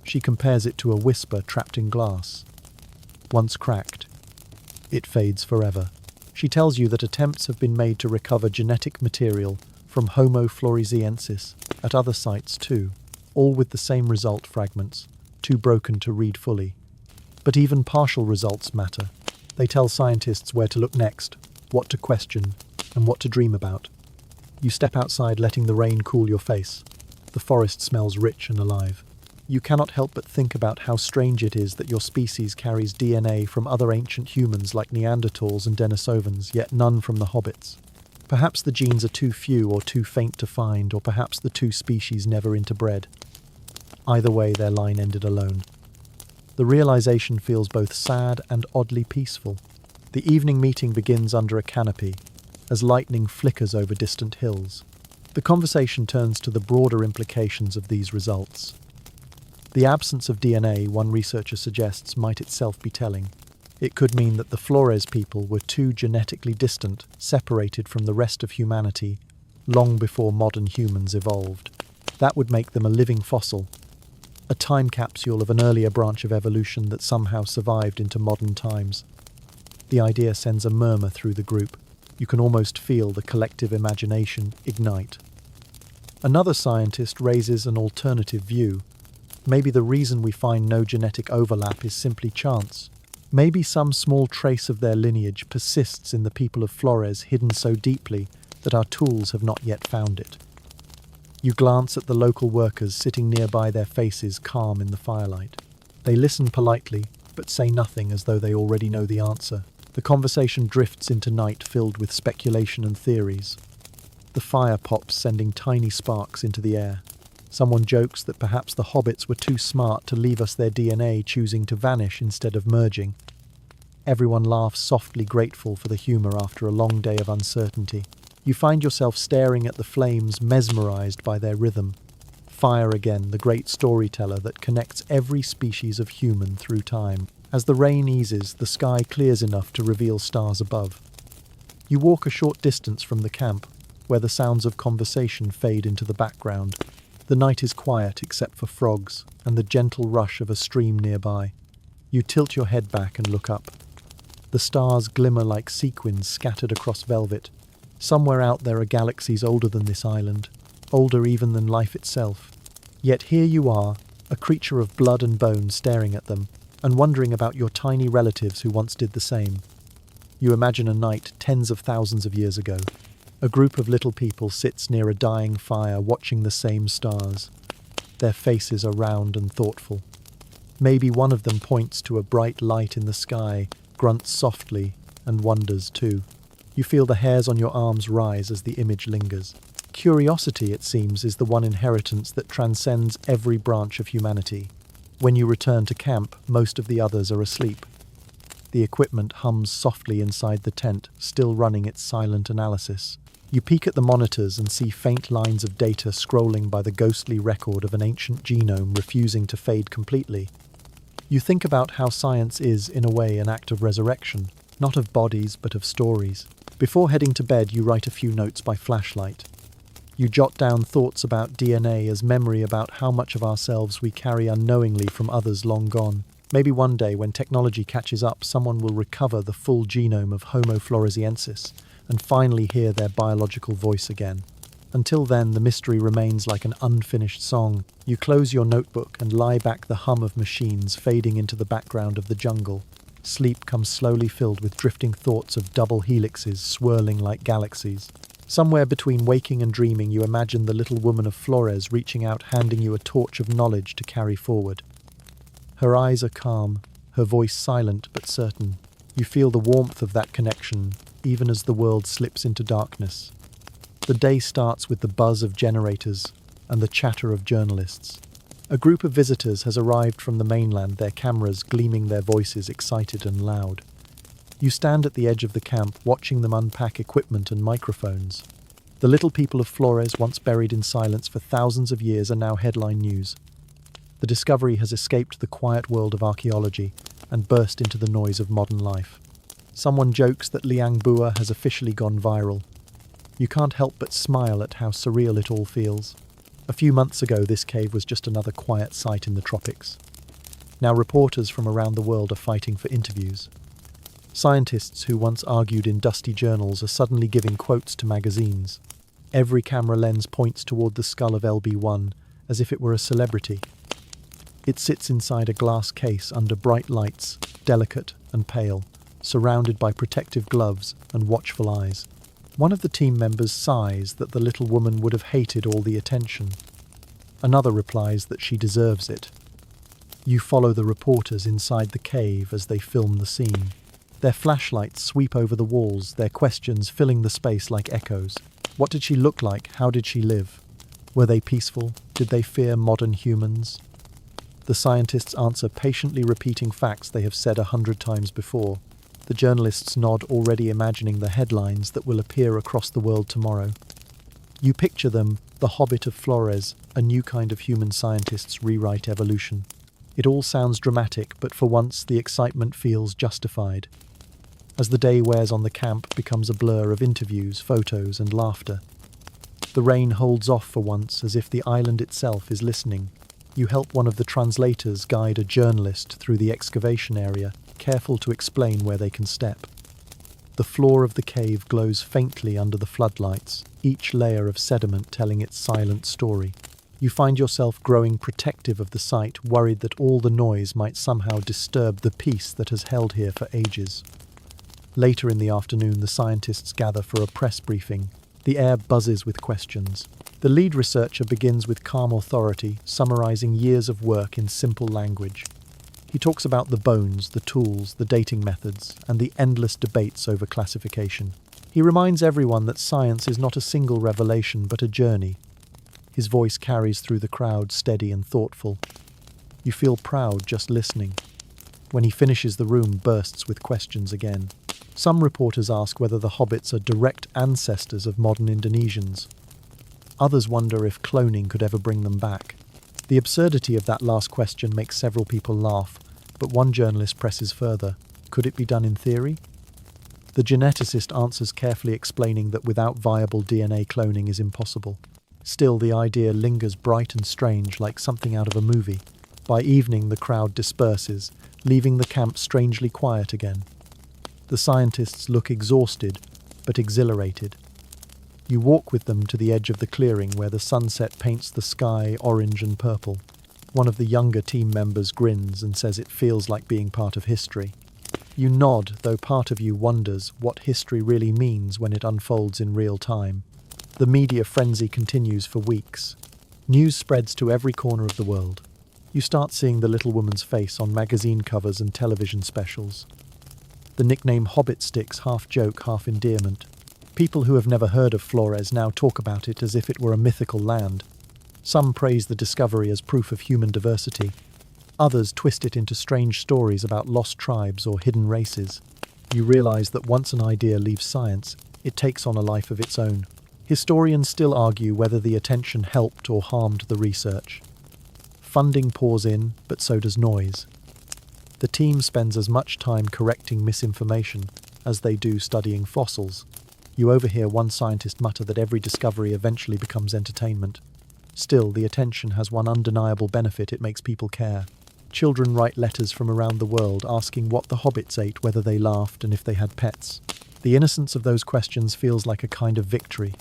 She compares it to a whisper trapped in glass. Once cracked, it fades forever. She tells you that attempts have been made to recover genetic material from Homo floresiensis at other sites too, all with the same result: fragments, too broken to read fully. But even partial results matter. They tell scientists where to look next, what to question, and what to dream about. You step outside, letting the rain cool your face. The forest smells rich and alive. You cannot help but think about how strange it is that your species carries DNA from other ancient humans like Neanderthals and Denisovans, yet none from the Hobbits. Perhaps the genes are too few or too faint to find, or perhaps the two species never interbred. Either way, their line ended alone. The realization feels both sad and oddly peaceful. The evening meeting begins under a canopy, as lightning flickers over distant hills. The conversation turns to the broader implications of these results. The absence of DNA, one researcher suggests, might itself be telling. It could mean that the Flores people were too genetically distant, separated from the rest of humanity, long before modern humans evolved. That would make them a living fossil, a time capsule of an earlier branch of evolution that somehow survived into modern times. The idea sends a murmur through the group. You can almost feel the collective imagination ignite. Another scientist raises an alternative view. Maybe the reason we find no genetic overlap is simply chance. Maybe some small trace of their lineage persists in the people of Flores, hidden so deeply that our tools have not yet found it. You glance at the local workers sitting nearby, their faces calm in the firelight. They listen politely, but say nothing, as though they already know the answer. The conversation drifts into night, filled with speculation and theories. The fire pops, sending tiny sparks into the air. Someone jokes that perhaps the hobbits were too smart to leave us their DNA, choosing to vanish instead of merging. Everyone laughs softly, grateful for the humor after a long day of uncertainty. You find yourself staring at the flames, mesmerized by their rhythm. Fire again, the great storyteller that connects every species of human through time. As the rain eases, the sky clears enough to reveal stars above. You walk a short distance from the camp, where the sounds of conversation fade into the background. The night is quiet except for frogs and the gentle rush of a stream nearby. You tilt your head back and look up. The stars glimmer like sequins scattered across velvet. Somewhere out there are galaxies older than this island, older even than life itself. Yet here you are, a creature of blood and bone, staring at them and wondering about your tiny relatives who once did the same. You imagine a night tens of thousands of years ago. A group of little people sits near a dying fire, watching the same stars. Their faces are round and thoughtful. Maybe one of them points to a bright light in the sky, grunts softly, and wonders too. You feel the hairs on your arms rise as the image lingers. Curiosity, it seems, is the one inheritance that transcends every branch of humanity. When you return to camp, most of the others are asleep. The equipment hums softly inside the tent, still running its silent analysis. You peek at the monitors and see faint lines of data scrolling by the ghostly record of an ancient genome refusing to fade completely. You think about how science is, in a way, an act of resurrection, not of bodies, but of stories. Before heading to bed, you write a few notes by flashlight. You jot down thoughts about DNA as memory about how much of ourselves we carry unknowingly from others long gone. Maybe one day, when technology catches up, someone will recover the full genome of Homo floresiensis and finally hear their biological voice again. Until then, the mystery remains like an unfinished song. You close your notebook and lie back, the hum of machines fading into the background of the jungle. Sleep comes slowly, filled with drifting thoughts of double helixes swirling like galaxies. Somewhere between waking and dreaming, you imagine the little woman of Flores reaching out, handing you a torch of knowledge to carry forward. Her eyes are calm, her voice silent but certain. You feel the warmth of that connection, even as the world slips into darkness. The day starts with the buzz of generators and the chatter of journalists. A group of visitors has arrived from the mainland, their cameras gleaming, their voices excited and loud. You stand at the edge of the camp, watching them unpack equipment and microphones. The little people of Flores, once buried in silence for thousands of years, are now headline news. The discovery has escaped the quiet world of archaeology and burst into the noise of modern life. Someone jokes that Liang Bua has officially gone viral. You can't help but smile at how surreal it all feels. A few months ago, this cave was just another quiet site in the tropics. Now reporters from around the world are fighting for interviews. Scientists who once argued in dusty journals are suddenly giving quotes to magazines. Every camera lens points toward the skull of LB1, as if it were a celebrity. It sits inside a glass case under bright lights, delicate and pale, surrounded by protective gloves and watchful eyes. One of the team members sighs that the little woman would have hated all the attention. Another replies that she deserves it. You follow the reporters inside the cave as they film the scene. Their flashlights sweep over the walls, their questions filling the space like echoes. What did she look like? How did she live? Were they peaceful? Did they fear modern humans? The scientists answer, patiently repeating facts they have said 100 times before. The journalists nod, already imagining the headlines that will appear across the world tomorrow. You picture them, the Hobbit of Flores, a new kind of human scientists rewrite evolution. It all sounds dramatic, but for once the excitement feels justified. As the day wears on, the camp becomes a blur of interviews, photos, and laughter. The rain holds off for once, as if the island itself is listening. You help one of the translators guide a journalist through the excavation area, careful to explain where they can step. The floor of the cave glows faintly under the floodlights, each layer of sediment telling its silent story. You find yourself growing protective of the site, worried that all the noise might somehow disturb the peace that has held here for ages. Later in the afternoon, the scientists gather for a press briefing. The air buzzes with questions. The lead researcher begins with calm authority, summarizing years of work in simple language. He talks about the bones, the tools, the dating methods, and the endless debates over classification. He reminds everyone that science is not a single revelation, but a journey. His voice carries through the crowd, steady and thoughtful. You feel proud just listening. When he finishes, the room bursts with questions again. Some reporters ask whether the hobbits are direct ancestors of modern Indonesians. Others wonder if cloning could ever bring them back. The absurdity of that last question makes several people laugh, but one journalist presses further. Could it be done in theory? The geneticist answers, carefully explaining that without viable DNA, cloning is impossible. Still, the idea lingers bright and strange, like something out of a movie. By evening, the crowd disperses, leaving the camp strangely quiet again. The scientists look exhausted, but exhilarated. You walk with them to the edge of the clearing where the sunset paints the sky orange and purple. One of the younger team members grins and says it feels like being part of history. You nod, though part of you wonders what history really means when it unfolds in real time. The media frenzy continues for weeks. News spreads to every corner of the world. You start seeing the little woman's face on magazine covers and television specials. The nickname Hobbit sticks, half joke, half endearment. People who have never heard of Flores now talk about it as if it were a mythical land. Some praise the discovery as proof of human diversity. Others twist it into strange stories about lost tribes or hidden races. You realize that once an idea leaves science, it takes on a life of its own. Historians still argue whether the attention helped or harmed the research. Funding pours in, but so does noise. The team spends as much time correcting misinformation as they do studying fossils. You overhear one scientist mutter that every discovery eventually becomes entertainment. Still, the attention has one undeniable benefit: it makes people care. Children write letters from around the world asking what the hobbits ate, whether they laughed, and if they had pets. The innocence of those questions feels like a kind of victory.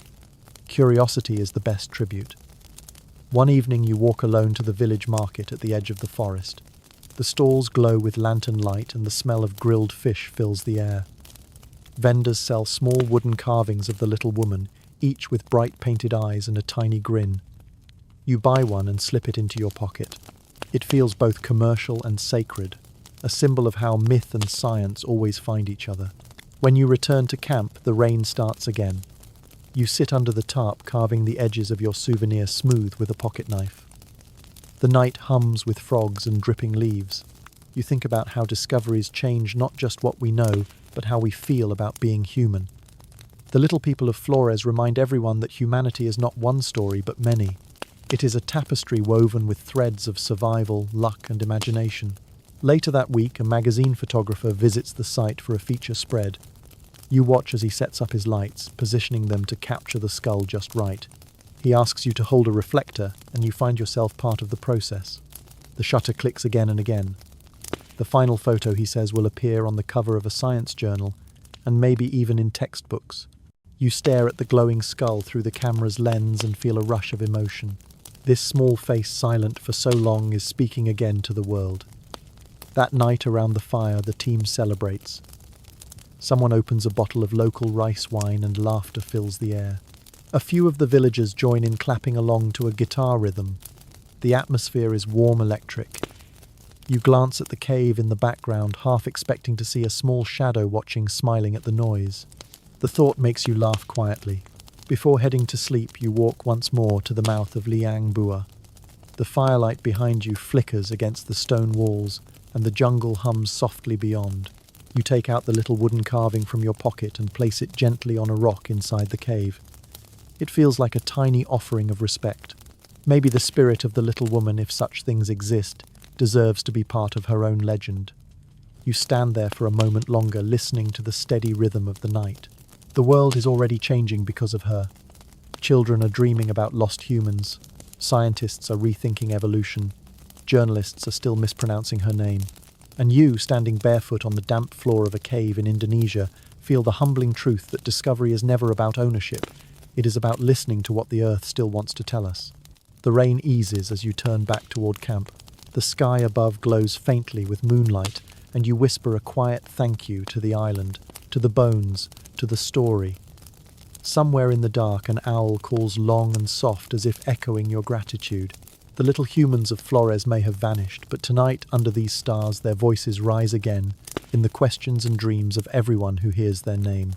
Curiosity is the best tribute. One evening you walk alone to the village market at the edge of the forest. The stalls glow with lantern light and the smell of grilled fish fills the air. Vendors sell small wooden carvings of the little woman, each with bright painted eyes and a tiny grin. You buy one and slip it into your pocket. It feels both commercial and sacred, a symbol of how myth and science always find each other. When you return to camp, the rain starts again. You sit under the tarp, carving the edges of your souvenir smooth with a pocket knife. The night hums with frogs and dripping leaves. You think about how discoveries change not just what we know, but how we feel about being human. The little people of Flores remind everyone that humanity is not one story, but many. It is a tapestry woven with threads of survival, luck, and imagination. Later that week, a magazine photographer visits the site for a feature spread. You watch as he sets up his lights, positioning them to capture the skull just right. He asks you to hold a reflector, and you find yourself part of the process. The shutter clicks again and again. The final photo, he says, will appear on the cover of a science journal, and maybe even in textbooks. You stare at the glowing skull through the camera's lens and feel a rush of emotion. This small face, silent for so long, is speaking again to the world. That night around the fire, the team celebrates. Someone opens a bottle of local rice wine and laughter fills the air. A few of the villagers join in, clapping along to a guitar rhythm. The atmosphere is warm, electric. You glance at the cave in the background, half expecting to see a small shadow watching, smiling at the noise. The thought makes you laugh quietly. Before heading to sleep, you walk once more to the mouth of Liang Bua. The firelight behind you flickers against the stone walls, and the jungle hums softly beyond. You take out the little wooden carving from your pocket and place it gently on a rock inside the cave. It feels like a tiny offering of respect. Maybe the spirit of the little woman, if such things exist, deserves to be part of her own legend. You stand there for a moment longer, listening to the steady rhythm of the night. The world is already changing because of her. Children are dreaming about lost humans. Scientists are rethinking evolution. Journalists are still mispronouncing her name. And you, standing barefoot on the damp floor of a cave in Indonesia, feel the humbling truth that discovery is never about ownership. It is about listening to what the earth still wants to tell us. The rain eases as you turn back toward camp. The sky above glows faintly with moonlight, and you whisper a quiet thank you to the island, to the bones, to the story. Somewhere in the dark, an owl calls long and soft, as if echoing your gratitude. The little humans of Flores may have vanished, but tonight, under these stars, their voices rise again, in the questions and dreams of everyone who hears their name.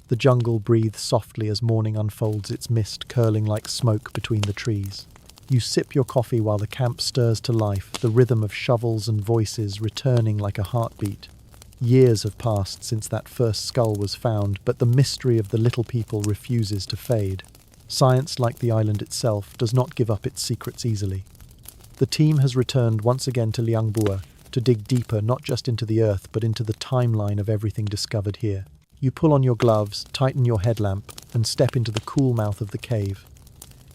The jungle breathes softly as morning unfolds, its mist curling like smoke between the trees. You sip your coffee while the camp stirs to life, the rhythm of shovels and voices returning like a heartbeat. Years have passed since that first skull was found, but the mystery of the little people refuses to fade. Science, like the island itself, does not give up its secrets easily. The team has returned once again to Liang Bua to dig deeper, not just into the earth, but into the timeline of everything discovered here. You pull on your gloves, tighten your headlamp, and step into the cool mouth of the cave.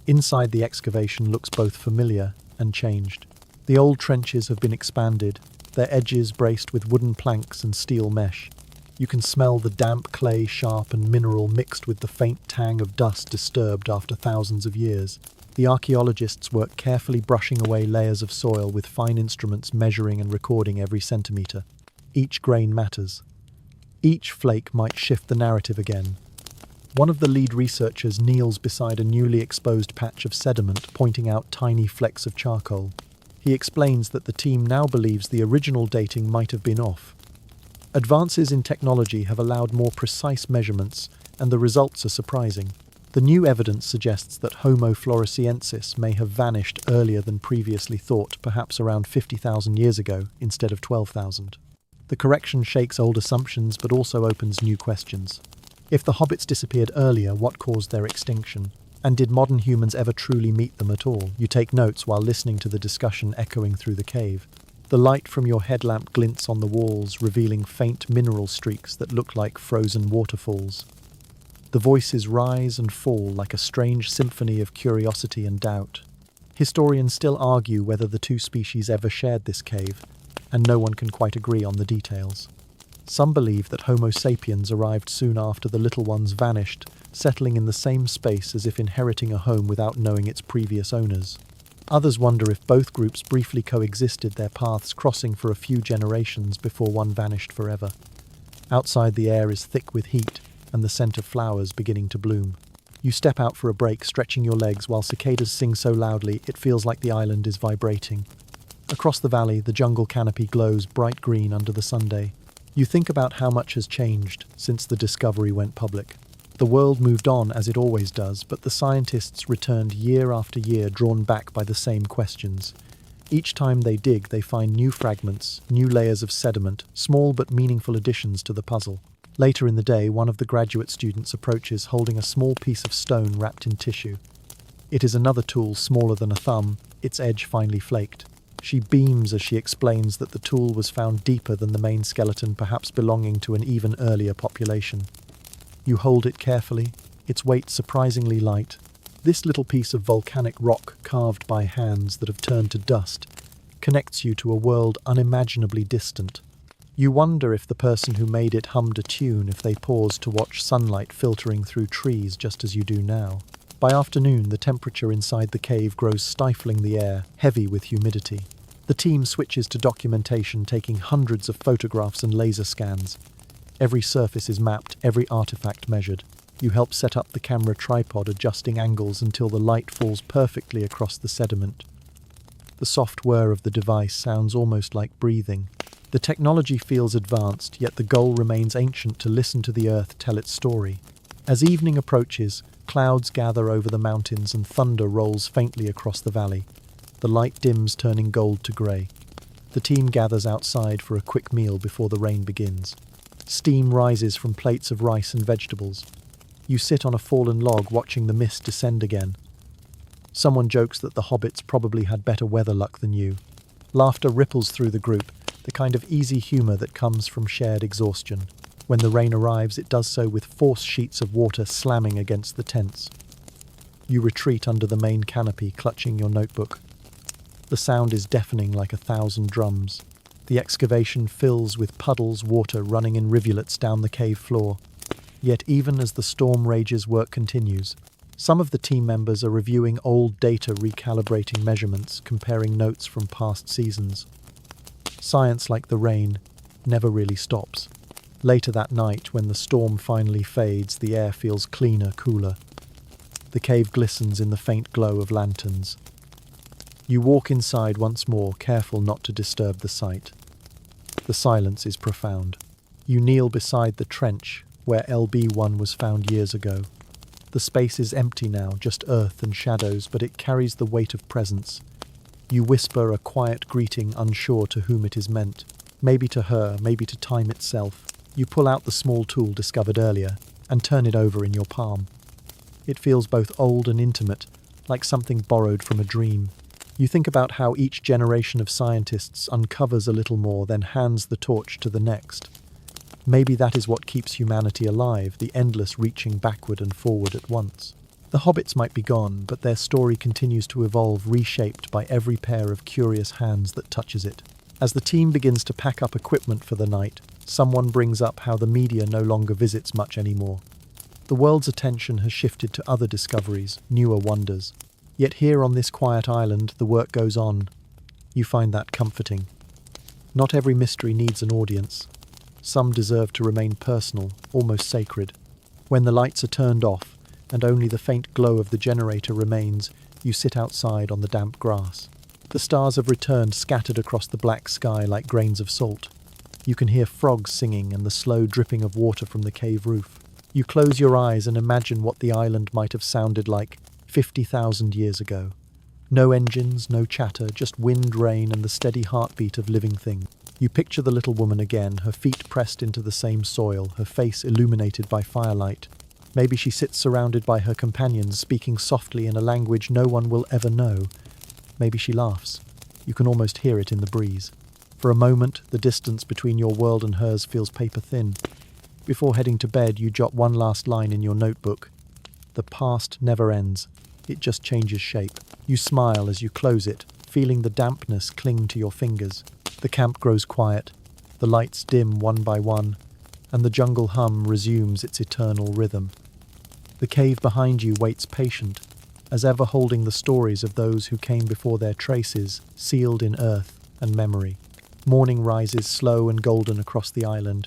Inside, the excavation looks both familiar and changed. The old trenches have been expanded, their edges braced with wooden planks and steel mesh. You can smell the damp clay, sharp and mineral, mixed with the faint tang of dust disturbed after thousands of years. The archaeologists work carefully, brushing away layers of soil with fine instruments, measuring and recording every centimetre. Each grain matters. Each flake might shift the narrative again. One of the lead researchers kneels beside a newly exposed patch of sediment, pointing out tiny flecks of charcoal. He explains that the team now believes the original dating might have been off. Advances in technology have allowed more precise measurements, and the results are surprising. The new evidence suggests that Homo floresiensis may have vanished earlier than previously thought, perhaps around 50,000 years ago instead of 12,000. The correction shakes old assumptions but also opens new questions. If the hobbits disappeared earlier, what caused their extinction? And did modern humans ever truly meet them at all? You take notes while listening to the discussion echoing through the cave. The light from your headlamp glints on the walls, revealing faint mineral streaks that look like frozen waterfalls. The voices rise and fall like a strange symphony of curiosity and doubt. Historians still argue whether the two species ever shared this cave, and no one can quite agree on the details. Some believe that Homo sapiens arrived soon after the little ones vanished, settling in the same space as if inheriting a home without knowing its previous owners. Others wonder if both groups briefly coexisted, their paths crossing for a few generations before one vanished forever. Outside, the air is thick with heat, and the scent of flowers beginning to bloom. You step out for a break, stretching your legs while cicadas sing so loudly it feels like the island is vibrating. Across the valley, the jungle canopy glows bright green under the sunday. You think about how much has changed since the discovery went public. The world moved on as it always does, but the scientists returned year after year, drawn back by the same questions. Each time they dig, they find new fragments, new layers of sediment, small but meaningful additions to the puzzle. Later in the day, one of the graduate students approaches, holding a small piece of stone wrapped in tissue. It is another tool smaller than a thumb, its edge finely flaked. She beams as she explains that the tool was found deeper than the main skeleton, perhaps belonging to an even earlier population. You hold it carefully, its weight surprisingly light. This little piece of volcanic rock, carved by hands that have turned to dust, connects you to a world unimaginably distant. You wonder if the person who made it hummed a tune if they paused to watch sunlight filtering through trees just as you do now. By afternoon, the temperature inside the cave grows, stifling the air, heavy with humidity. The team switches to documentation, taking hundreds of photographs and laser scans. Every surface is mapped, every artifact measured. You help set up the camera tripod, adjusting angles until the light falls perfectly across the sediment. The soft whir of the device sounds almost like breathing. The technology feels advanced, yet the goal remains ancient: to listen to the earth tell its story. As evening approaches, clouds gather over the mountains and thunder rolls faintly across the valley. The light dims, turning gold to grey. The team gathers outside for a quick meal before the rain begins. Steam rises from plates of rice and vegetables. You sit on a fallen log watching the mist descend again. Someone jokes that the hobbits probably had better weather luck than you. Laughter ripples through the group, the kind of easy humour that comes from shared exhaustion. When the rain arrives, it does so with force sheets of water slamming against the tents. You retreat under the main canopy, clutching your notebook. The sound is deafening, like 1,000 drums. The excavation fills with puddles, water running in rivulets down the cave floor. Yet even as the storm rages, work continues. Some of the team members are reviewing old data, recalibrating measurements, comparing notes from past seasons. Science, like the rain, never really stops. Later that night, when the storm finally fades, the air feels cleaner, cooler. The cave glistens in the faint glow of lanterns. You walk inside once more, careful not to disturb the sight. The silence is profound. You kneel beside the trench where LB1 was found years ago. The space is empty now, just earth and shadows, but it carries the weight of presence. You whisper a quiet greeting, unsure to whom it is meant. Maybe to her, maybe to time itself. You pull out the small tool discovered earlier and turn it over in your palm. It feels both old and intimate, like something borrowed from a dream. You think about how each generation of scientists uncovers a little more, then hands the torch to the next. Maybe that is what keeps humanity alive, the endless reaching backward and forward at once. The hobbits might be gone, but their story continues to evolve, reshaped by every pair of curious hands that touches it. As the team begins to pack up equipment for the night, someone brings up how the media no longer visits much anymore. The world's attention has shifted to other discoveries, newer wonders. Yet here on this quiet island, the work goes on. You find that comforting. Not every mystery needs an audience. Some deserve to remain personal, almost sacred. When the lights are turned off, and only the faint glow of the generator remains, you sit outside on the damp grass. The stars have returned, scattered across the black sky like grains of salt. You can hear frogs singing and the slow dripping of water from the cave roof. You close your eyes and imagine what the island might have sounded like 50,000 years ago. No engines, no chatter, just wind, rain, and the steady heartbeat of living things. You picture the little woman again, her feet pressed into the same soil, her face illuminated by firelight. Maybe she sits surrounded by her companions, speaking softly in a language no one will ever know. Maybe she laughs. You can almost hear it in the breeze. For a moment, the distance between your world and hers feels paper thin. Before heading to bed, you jot one last line in your notebook. The past never ends. It just changes shape. You smile as you close it, feeling the dampness cling to your fingers. The camp grows quiet. The lights dim one by one, and the jungle hum resumes its eternal rhythm. The cave behind you waits patient, as ever holding the stories of those who came before, their traces sealed in earth and memory. Morning rises slow and golden across the island.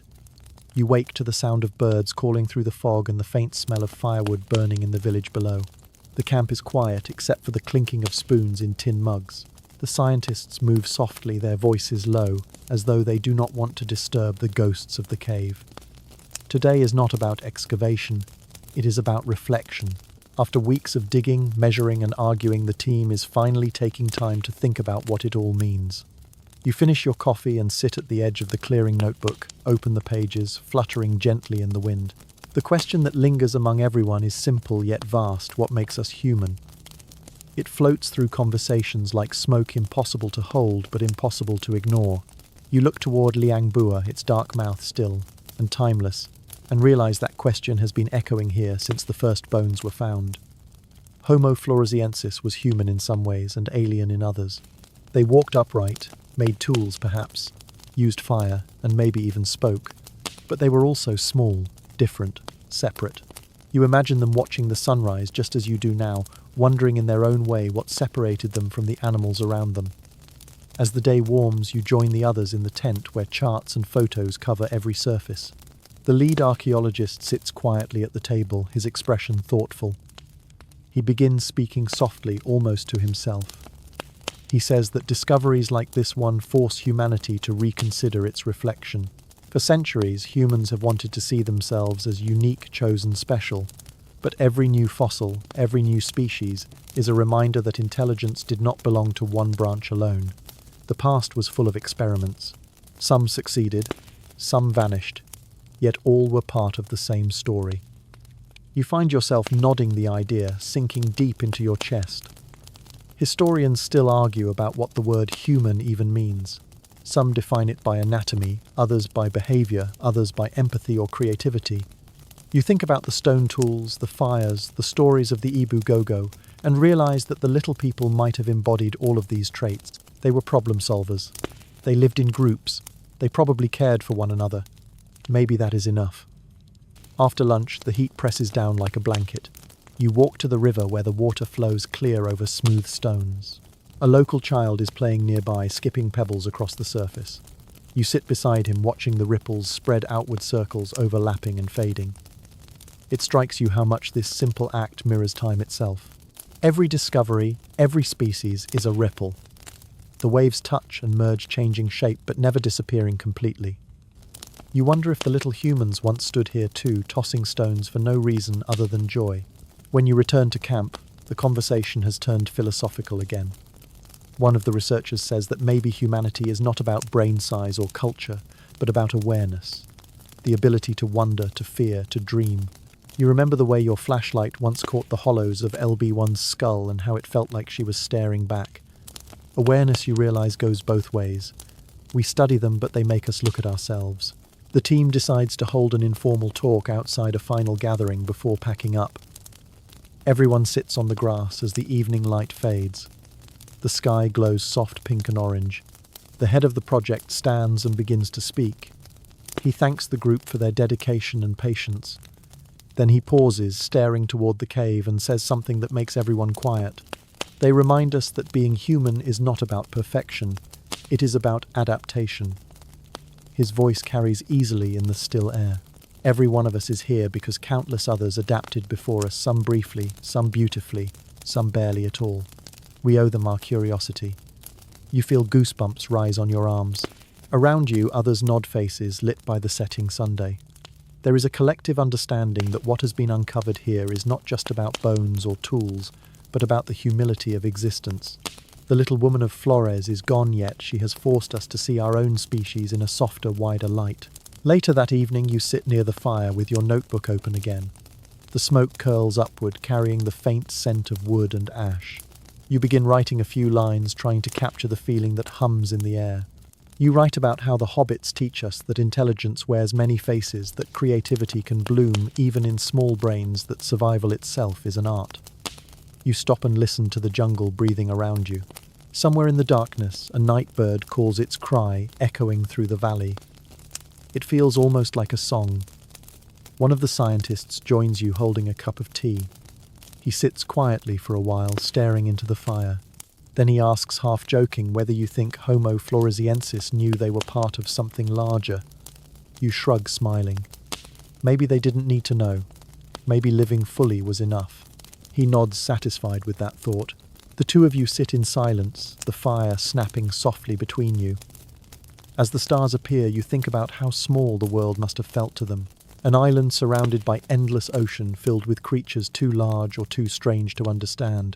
You wake to the sound of birds calling through the fog and the faint smell of firewood burning in the village below. The camp is quiet except for the clinking of spoons in tin mugs. The scientists move softly, their voices low, as though they do not want to disturb the ghosts of the cave. Today is not about excavation, it is about reflection. After weeks of digging, measuring and arguing, the team is finally taking time to think about what it all means. You finish your coffee and sit at the edge of the clearing notebook, open the pages, fluttering gently in the wind. The question that lingers among everyone is simple yet vast: what makes us human? It floats through conversations like smoke, impossible to hold but impossible to ignore. You look toward Liang Bua, its dark mouth still and timeless, and realize that question has been echoing here since the first bones were found. Homo floresiensis was human in some ways and alien in others. They walked upright, made tools perhaps, used fire, and maybe even spoke. But they were also small, different, separate. You imagine them watching the sunrise just as you do now, wondering in their own way what separated them from the animals around them. As the day warms, you join the others in the tent where charts and photos cover every surface. The lead archaeologist sits quietly at the table, his expression thoughtful. He begins speaking softly, almost to himself. He says that discoveries like this one force humanity to reconsider its reflection. For centuries, humans have wanted to see themselves as unique, chosen, special. But every new fossil, every new species, is a reminder that intelligence did not belong to one branch alone. The past was full of experiments. Some succeeded, some vanished, yet all were part of the same story. You find yourself nodding the idea, sinking deep into your chest. Historians still argue about what the word human even means. Some define it by anatomy, others by behavior, others by empathy or creativity. You think about the stone tools, the fires, the stories of the Ibu Gogo, and realize that the little people might have embodied all of these traits. They were problem solvers. They lived in groups. They probably cared for one another. Maybe that is enough. After lunch, the heat presses down like a blanket. You walk to the river where the water flows clear over smooth stones. A local child is playing nearby, skipping pebbles across the surface. You sit beside him, watching the ripples spread outward circles, overlapping and fading. It strikes you how much this simple act mirrors time itself. Every discovery, every species is a ripple. The waves touch and merge, changing shape but never disappearing completely. You wonder if the little humans once stood here too, tossing stones for no reason other than joy. When you return to camp, the conversation has turned philosophical again. One of the researchers says that maybe humanity is not about brain size or culture, but about awareness. The ability to wonder, to fear, to dream. You remember the way your flashlight once caught the hollows of LB1's skull and how it felt like she was staring back. Awareness, you realize, goes both ways. We study them, but they make us look at ourselves. The team decides to hold an informal talk outside a final gathering before packing up. Everyone sits on the grass as the evening light fades. The sky glows soft pink and orange. The head of the project stands and begins to speak. He thanks the group for their dedication and patience. Then he pauses, staring toward the cave, and says something that makes everyone quiet. They remind us that being human is not about perfection. It is about adaptation. His voice carries easily in the still air. Every one of us is here because countless others adapted before us, some briefly, some beautifully, some barely at all. We owe them our curiosity. You feel goosebumps rise on your arms. Around you, others nod, faces lit by the setting Sunday. There is a collective understanding that what has been uncovered here is not just about bones or tools, but about the humility of existence. The little woman of Flores is gone, yet she has forced us to see our own species in a softer, wider light. Later that evening, you sit near the fire with your notebook open again. The smoke curls upward, carrying the faint scent of wood and ash. You begin writing a few lines, trying to capture the feeling that hums in the air. You write about how the Hobbits teach us that intelligence wears many faces, that creativity can bloom even in small brains, that survival itself is an art. You stop and listen to the jungle breathing around you. Somewhere in the darkness, a night bird calls its cry, echoing through the valley. It feels almost like a song. One of the scientists joins you, holding a cup of tea. He sits quietly for a while, staring into the fire. Then he asks, half joking, whether you think Homo floresiensis knew they were part of something larger. You shrug, smiling. Maybe they didn't need to know. Maybe living fully was enough. He nods, satisfied with that thought. The two of you sit in silence, the fire snapping softly between you. As the stars appear, you think about how small the world must have felt to them. An island surrounded by endless ocean, filled with creatures too large or too strange to understand.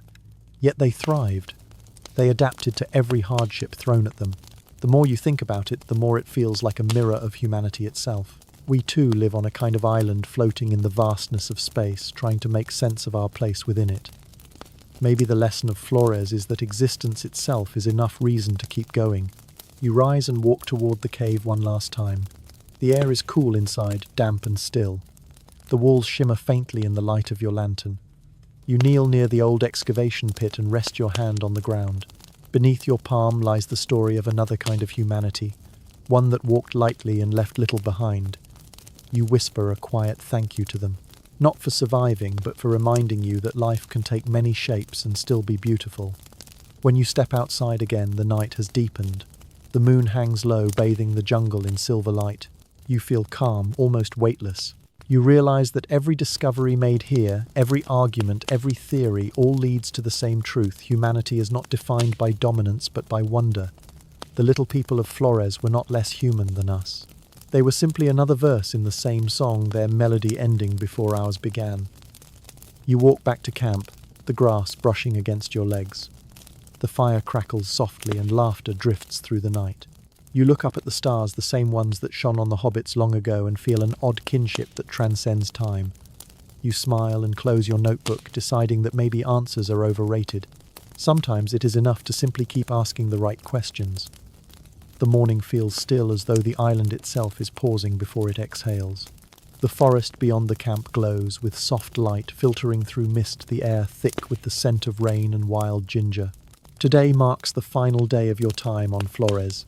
Yet they thrived. They adapted to every hardship thrown at them. The more you think about it, the more it feels like a mirror of humanity itself. We too live on a kind of island floating in the vastness of space, trying to make sense of our place within it. Maybe the lesson of Flores is that existence itself is enough reason to keep going. You rise and walk toward the cave one last time. The air is cool inside, damp and still. The walls shimmer faintly in the light of your lantern. You kneel near the old excavation pit and rest your hand on the ground. Beneath your palm lies the story of another kind of humanity, one that walked lightly and left little behind. You whisper a quiet thank you to them, not for surviving, but for reminding you that life can take many shapes and still be beautiful. When you step outside again, the night has deepened. The moon hangs low, bathing the jungle in silver light. You feel calm, almost weightless. You realize that every discovery made here, every argument, every theory, all leads to the same truth. Humanity is not defined by dominance but by wonder. The little people of Flores were not less human than us. They were simply another verse in the same song, their melody ending before ours began. You walk back to camp, the grass brushing against your legs. The fire crackles softly and laughter drifts through the night. You look up at the stars, the same ones that shone on the hobbits long ago, and feel an odd kinship that transcends time. You smile and close your notebook, deciding that maybe answers are overrated. Sometimes it is enough to simply keep asking the right questions. The morning feels still, as though the island itself is pausing before it exhales. The forest beyond the camp glows, with soft light filtering through mist, the air thick with the scent of rain and wild ginger. Today marks the final day of your time on Flores.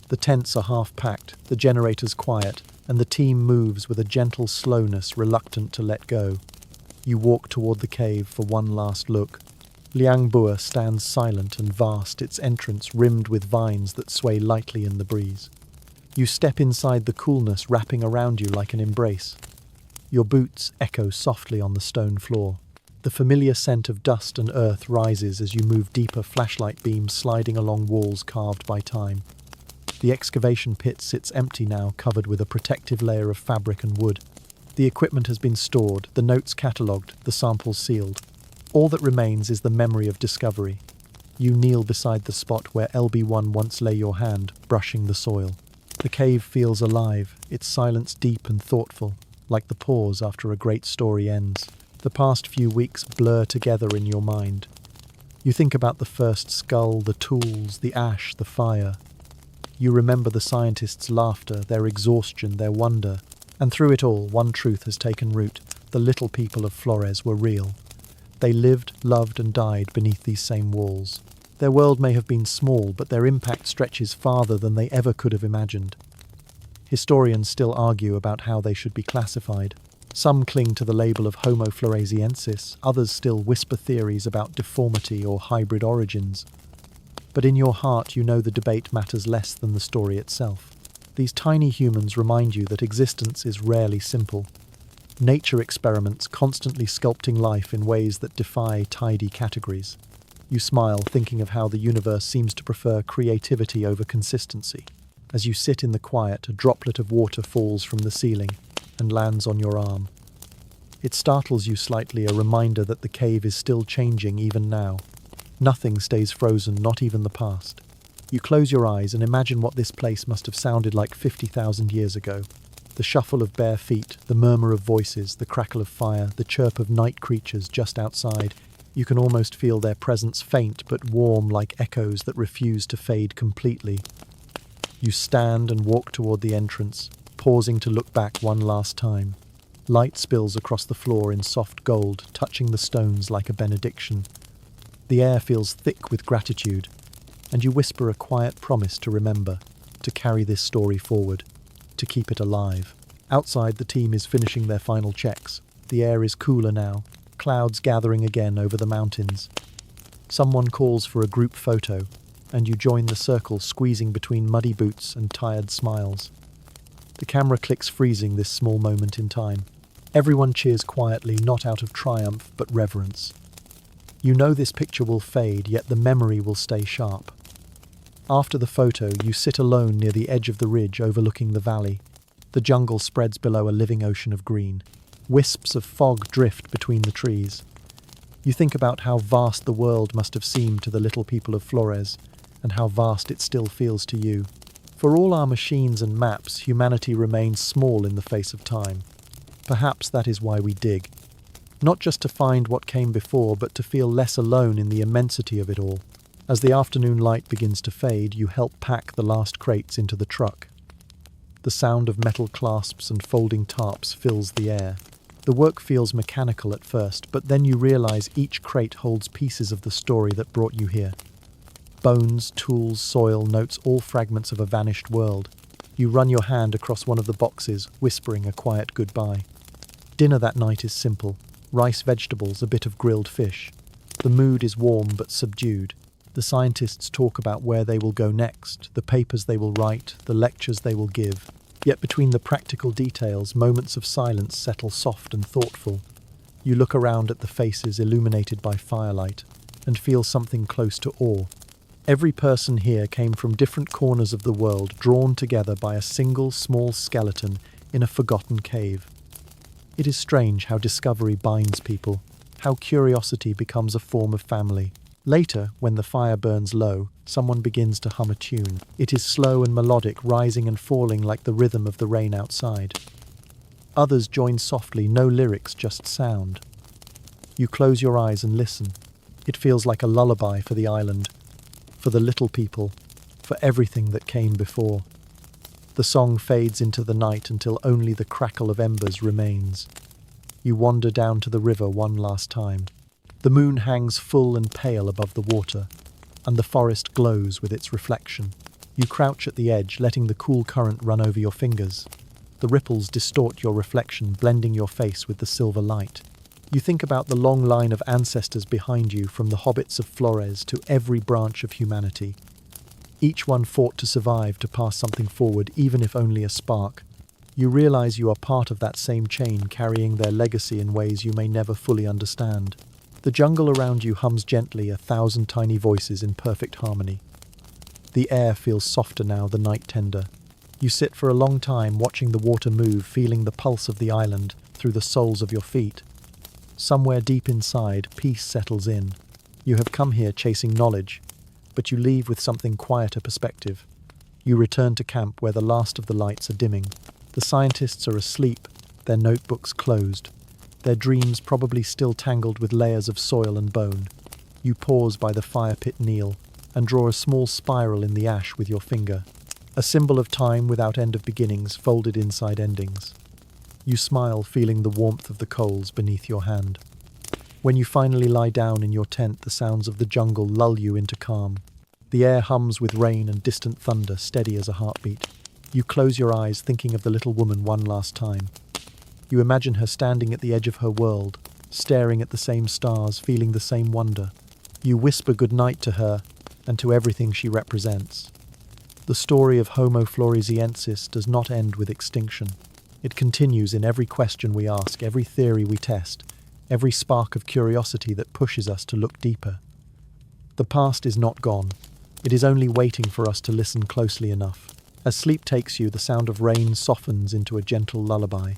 The tents are half-packed, the generators quiet, and the team moves with a gentle slowness, reluctant to let go. You walk toward the cave for one last look. Liang Bua stands silent and vast, its entrance rimmed with vines that sway lightly in the breeze. You step inside, the coolness wrapping around you like an embrace. Your boots echo softly on the stone floor. The familiar scent of dust and earth rises as you move deeper, flashlight beams sliding along walls carved by time. The excavation pit sits empty now, covered with a protective layer of fabric and wood. The equipment has been stored, the notes catalogued, the samples sealed. All that remains is the memory of discovery. You kneel beside the spot where LB1 once lay your hand, brushing the soil. The cave feels alive, its silence deep and thoughtful, like the pause after a great story ends. The past few weeks blur together in your mind. You think about the first skull, the tools, the ash, the fire. You remember the scientists' laughter, their exhaustion, their wonder. And through it all, one truth has taken root. The little people of Flores were real. They lived, loved, and died beneath these same walls. Their world may have been small, but their impact stretches farther than they ever could have imagined. Historians still argue about how they should be classified. Some cling to the label of Homo floresiensis, others still whisper theories about deformity or hybrid origins. But in your heart, you know the debate matters less than the story itself. These tiny humans remind you that existence is rarely simple. Nature experiments constantly sculpting life in ways that defy tidy categories. You smile, thinking of how the universe seems to prefer creativity over consistency. As you sit in the quiet, a droplet of water falls from the ceiling and lands on your arm. It startles you slightly, a reminder that the cave is still changing even now. Nothing stays frozen, not even the past. You close your eyes and imagine what this place must have sounded like 50,000 years ago. The shuffle of bare feet, the murmur of voices, the crackle of fire, the chirp of night creatures just outside. You can almost feel their presence, faint but warm, like echoes that refuse to fade completely. You stand and walk toward the entrance, pausing to look back one last time. Light spills across the floor in soft gold, touching the stones like a benediction. The air feels thick with gratitude, and you whisper a quiet promise to remember, to carry this story forward, to keep it alive. Outside, the team is finishing their final checks. The air is cooler now, clouds gathering again over the mountains. Someone calls for a group photo, and you join the circle, squeezing between muddy boots and tired smiles. The camera clicks, freezing this small moment in time. Everyone cheers quietly, not out of triumph, but reverence. You know this picture will fade, yet the memory will stay sharp. After the photo, you sit alone near the edge of the ridge overlooking the valley. The jungle spreads below a living ocean of green. Wisps of fog drift between the trees. You think about how vast the world must have seemed to the little people of Flores, and how vast it still feels to you. For all our machines and maps, humanity remains small in the face of time. Perhaps that is why we dig. Not just to find what came before, but to feel less alone in the immensity of it all. As the afternoon light begins to fade, you help pack the last crates into the truck. The sound of metal clasps and folding tarps fills the air. The work feels mechanical at first, but then you realize each crate holds pieces of the story that brought you here. Bones, tools, soil, notes, all fragments of a vanished world. You run your hand across one of the boxes, whispering a quiet goodbye. Dinner that night is simple. Rice, vegetables, a bit of grilled fish. The mood is warm but subdued. The scientists talk about where they will go next, the papers they will write, the lectures they will give. Yet between the practical details, moments of silence settle soft and thoughtful. You look around at the faces illuminated by firelight and feel something close to awe. Every person here came from different corners of the world, drawn together by a single small skeleton in a forgotten cave. It is strange how discovery binds people, how curiosity becomes a form of family. Later, when the fire burns low, someone begins to hum a tune. It is slow and melodic, rising and falling like the rhythm of the rain outside. Others join softly, no lyrics, just sound. You close your eyes and listen. It feels like a lullaby for the island, for the little people, for everything that came before. The song fades into the night until only the crackle of embers remains. You wander down to the river one last time. The moon hangs full and pale above the water, and the forest glows with its reflection. You crouch at the edge, letting the cool current run over your fingers. The ripples distort your reflection, blending your face with the silver light. You think about the long line of ancestors behind you, from the Hobbits of Flores to every branch of humanity. Each one fought to survive, to pass something forward, even if only a spark. You realize you are part of that same chain, carrying their legacy in ways you may never fully understand. The jungle around you hums gently, 1,000 tiny voices in perfect harmony. The air feels softer now, the night tender. You sit for a long time, watching the water move, feeling the pulse of the island through the soles of your feet. Somewhere deep inside, peace settles in. You have come here chasing knowledge, but you leave with something quieter perspective. You return to camp where the last of the lights are dimming. The scientists are asleep, their notebooks closed, their dreams probably still tangled with layers of soil and bone. You pause by the fire pit, kneel, and draw a small spiral in the ash with your finger, a symbol of time without end of beginnings, folded inside endings. You smile, feeling the warmth of the coals beneath your hand. When you finally lie down in your tent, the sounds of the jungle lull you into calm. The air hums with rain and distant thunder, steady as a heartbeat. You close your eyes, thinking of the little woman one last time. You imagine her standing at the edge of her world, staring at the same stars, feeling the same wonder. You whisper goodnight to her and to everything she represents. The story of Homo floresiensis does not end with extinction. It continues in every question we ask, every theory we test, every spark of curiosity that pushes us to look deeper. The past is not gone. It is only waiting for us to listen closely enough. As sleep takes you, the sound of rain softens into a gentle lullaby.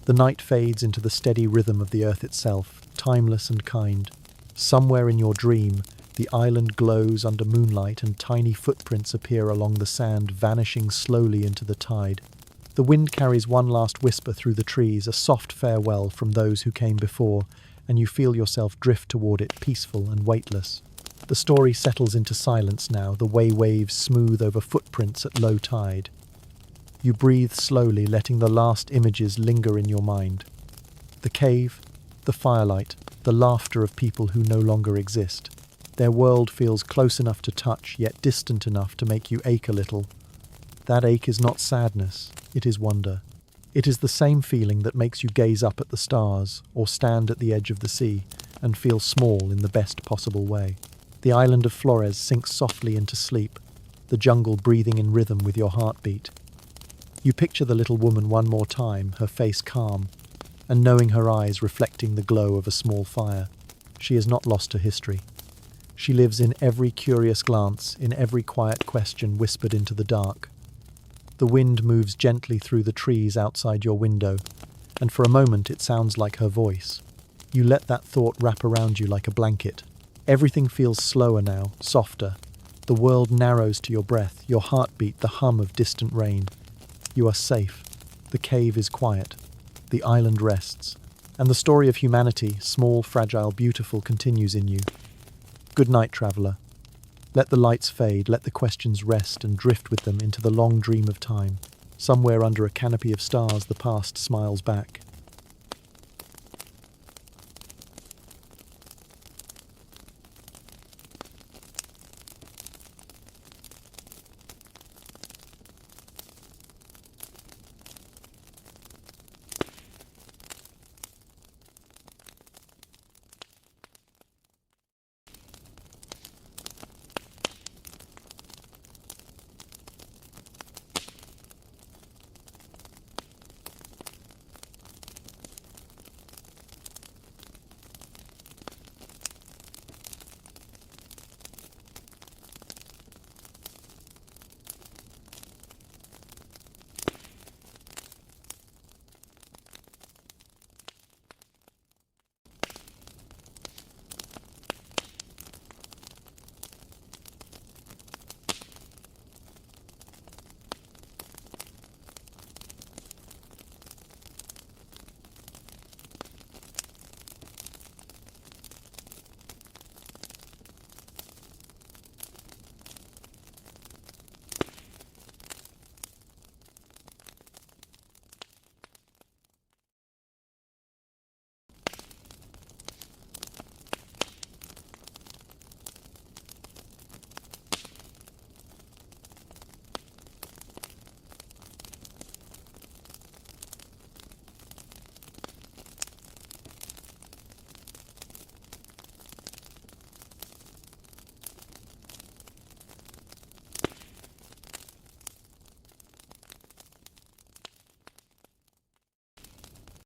The night fades into the steady rhythm of the earth itself, timeless and kind. Somewhere in your dream, the island glows under moonlight and tiny footprints appear along the sand, vanishing slowly into the tide. The wind carries one last whisper through the trees, a soft farewell from those who came before, and you feel yourself drift toward it, peaceful and weightless. The story settles into silence now, the waves smooth over footprints at low tide. You breathe slowly, letting the last images linger in your mind. The cave, the firelight, the laughter of people who no longer exist. Their world feels close enough to touch, yet distant enough to make you ache a little. That ache is not sadness, it is wonder. It is the same feeling that makes you gaze up at the stars or stand at the edge of the sea and feel small in the best possible way. The island of Flores sinks softly into sleep, the jungle breathing in rhythm with your heartbeat. You picture the little woman one more time, her face calm, and knowing her eyes reflecting the glow of a small fire. She has not lost her history. She lives in every curious glance, in every quiet question whispered into the dark. The wind moves gently through the trees outside your window, and for a moment it sounds like her voice. You let that thought wrap around you like a blanket. Everything feels slower now, softer. The world narrows to your breath, your heartbeat, the hum of distant rain. You are safe. The cave is quiet. The island rests. And the story of humanity, small, fragile, beautiful, continues in you. Good night, traveller. Let the lights fade, let the questions rest and drift with them into the long dream of time. Somewhere under a canopy of stars, the past smiles back.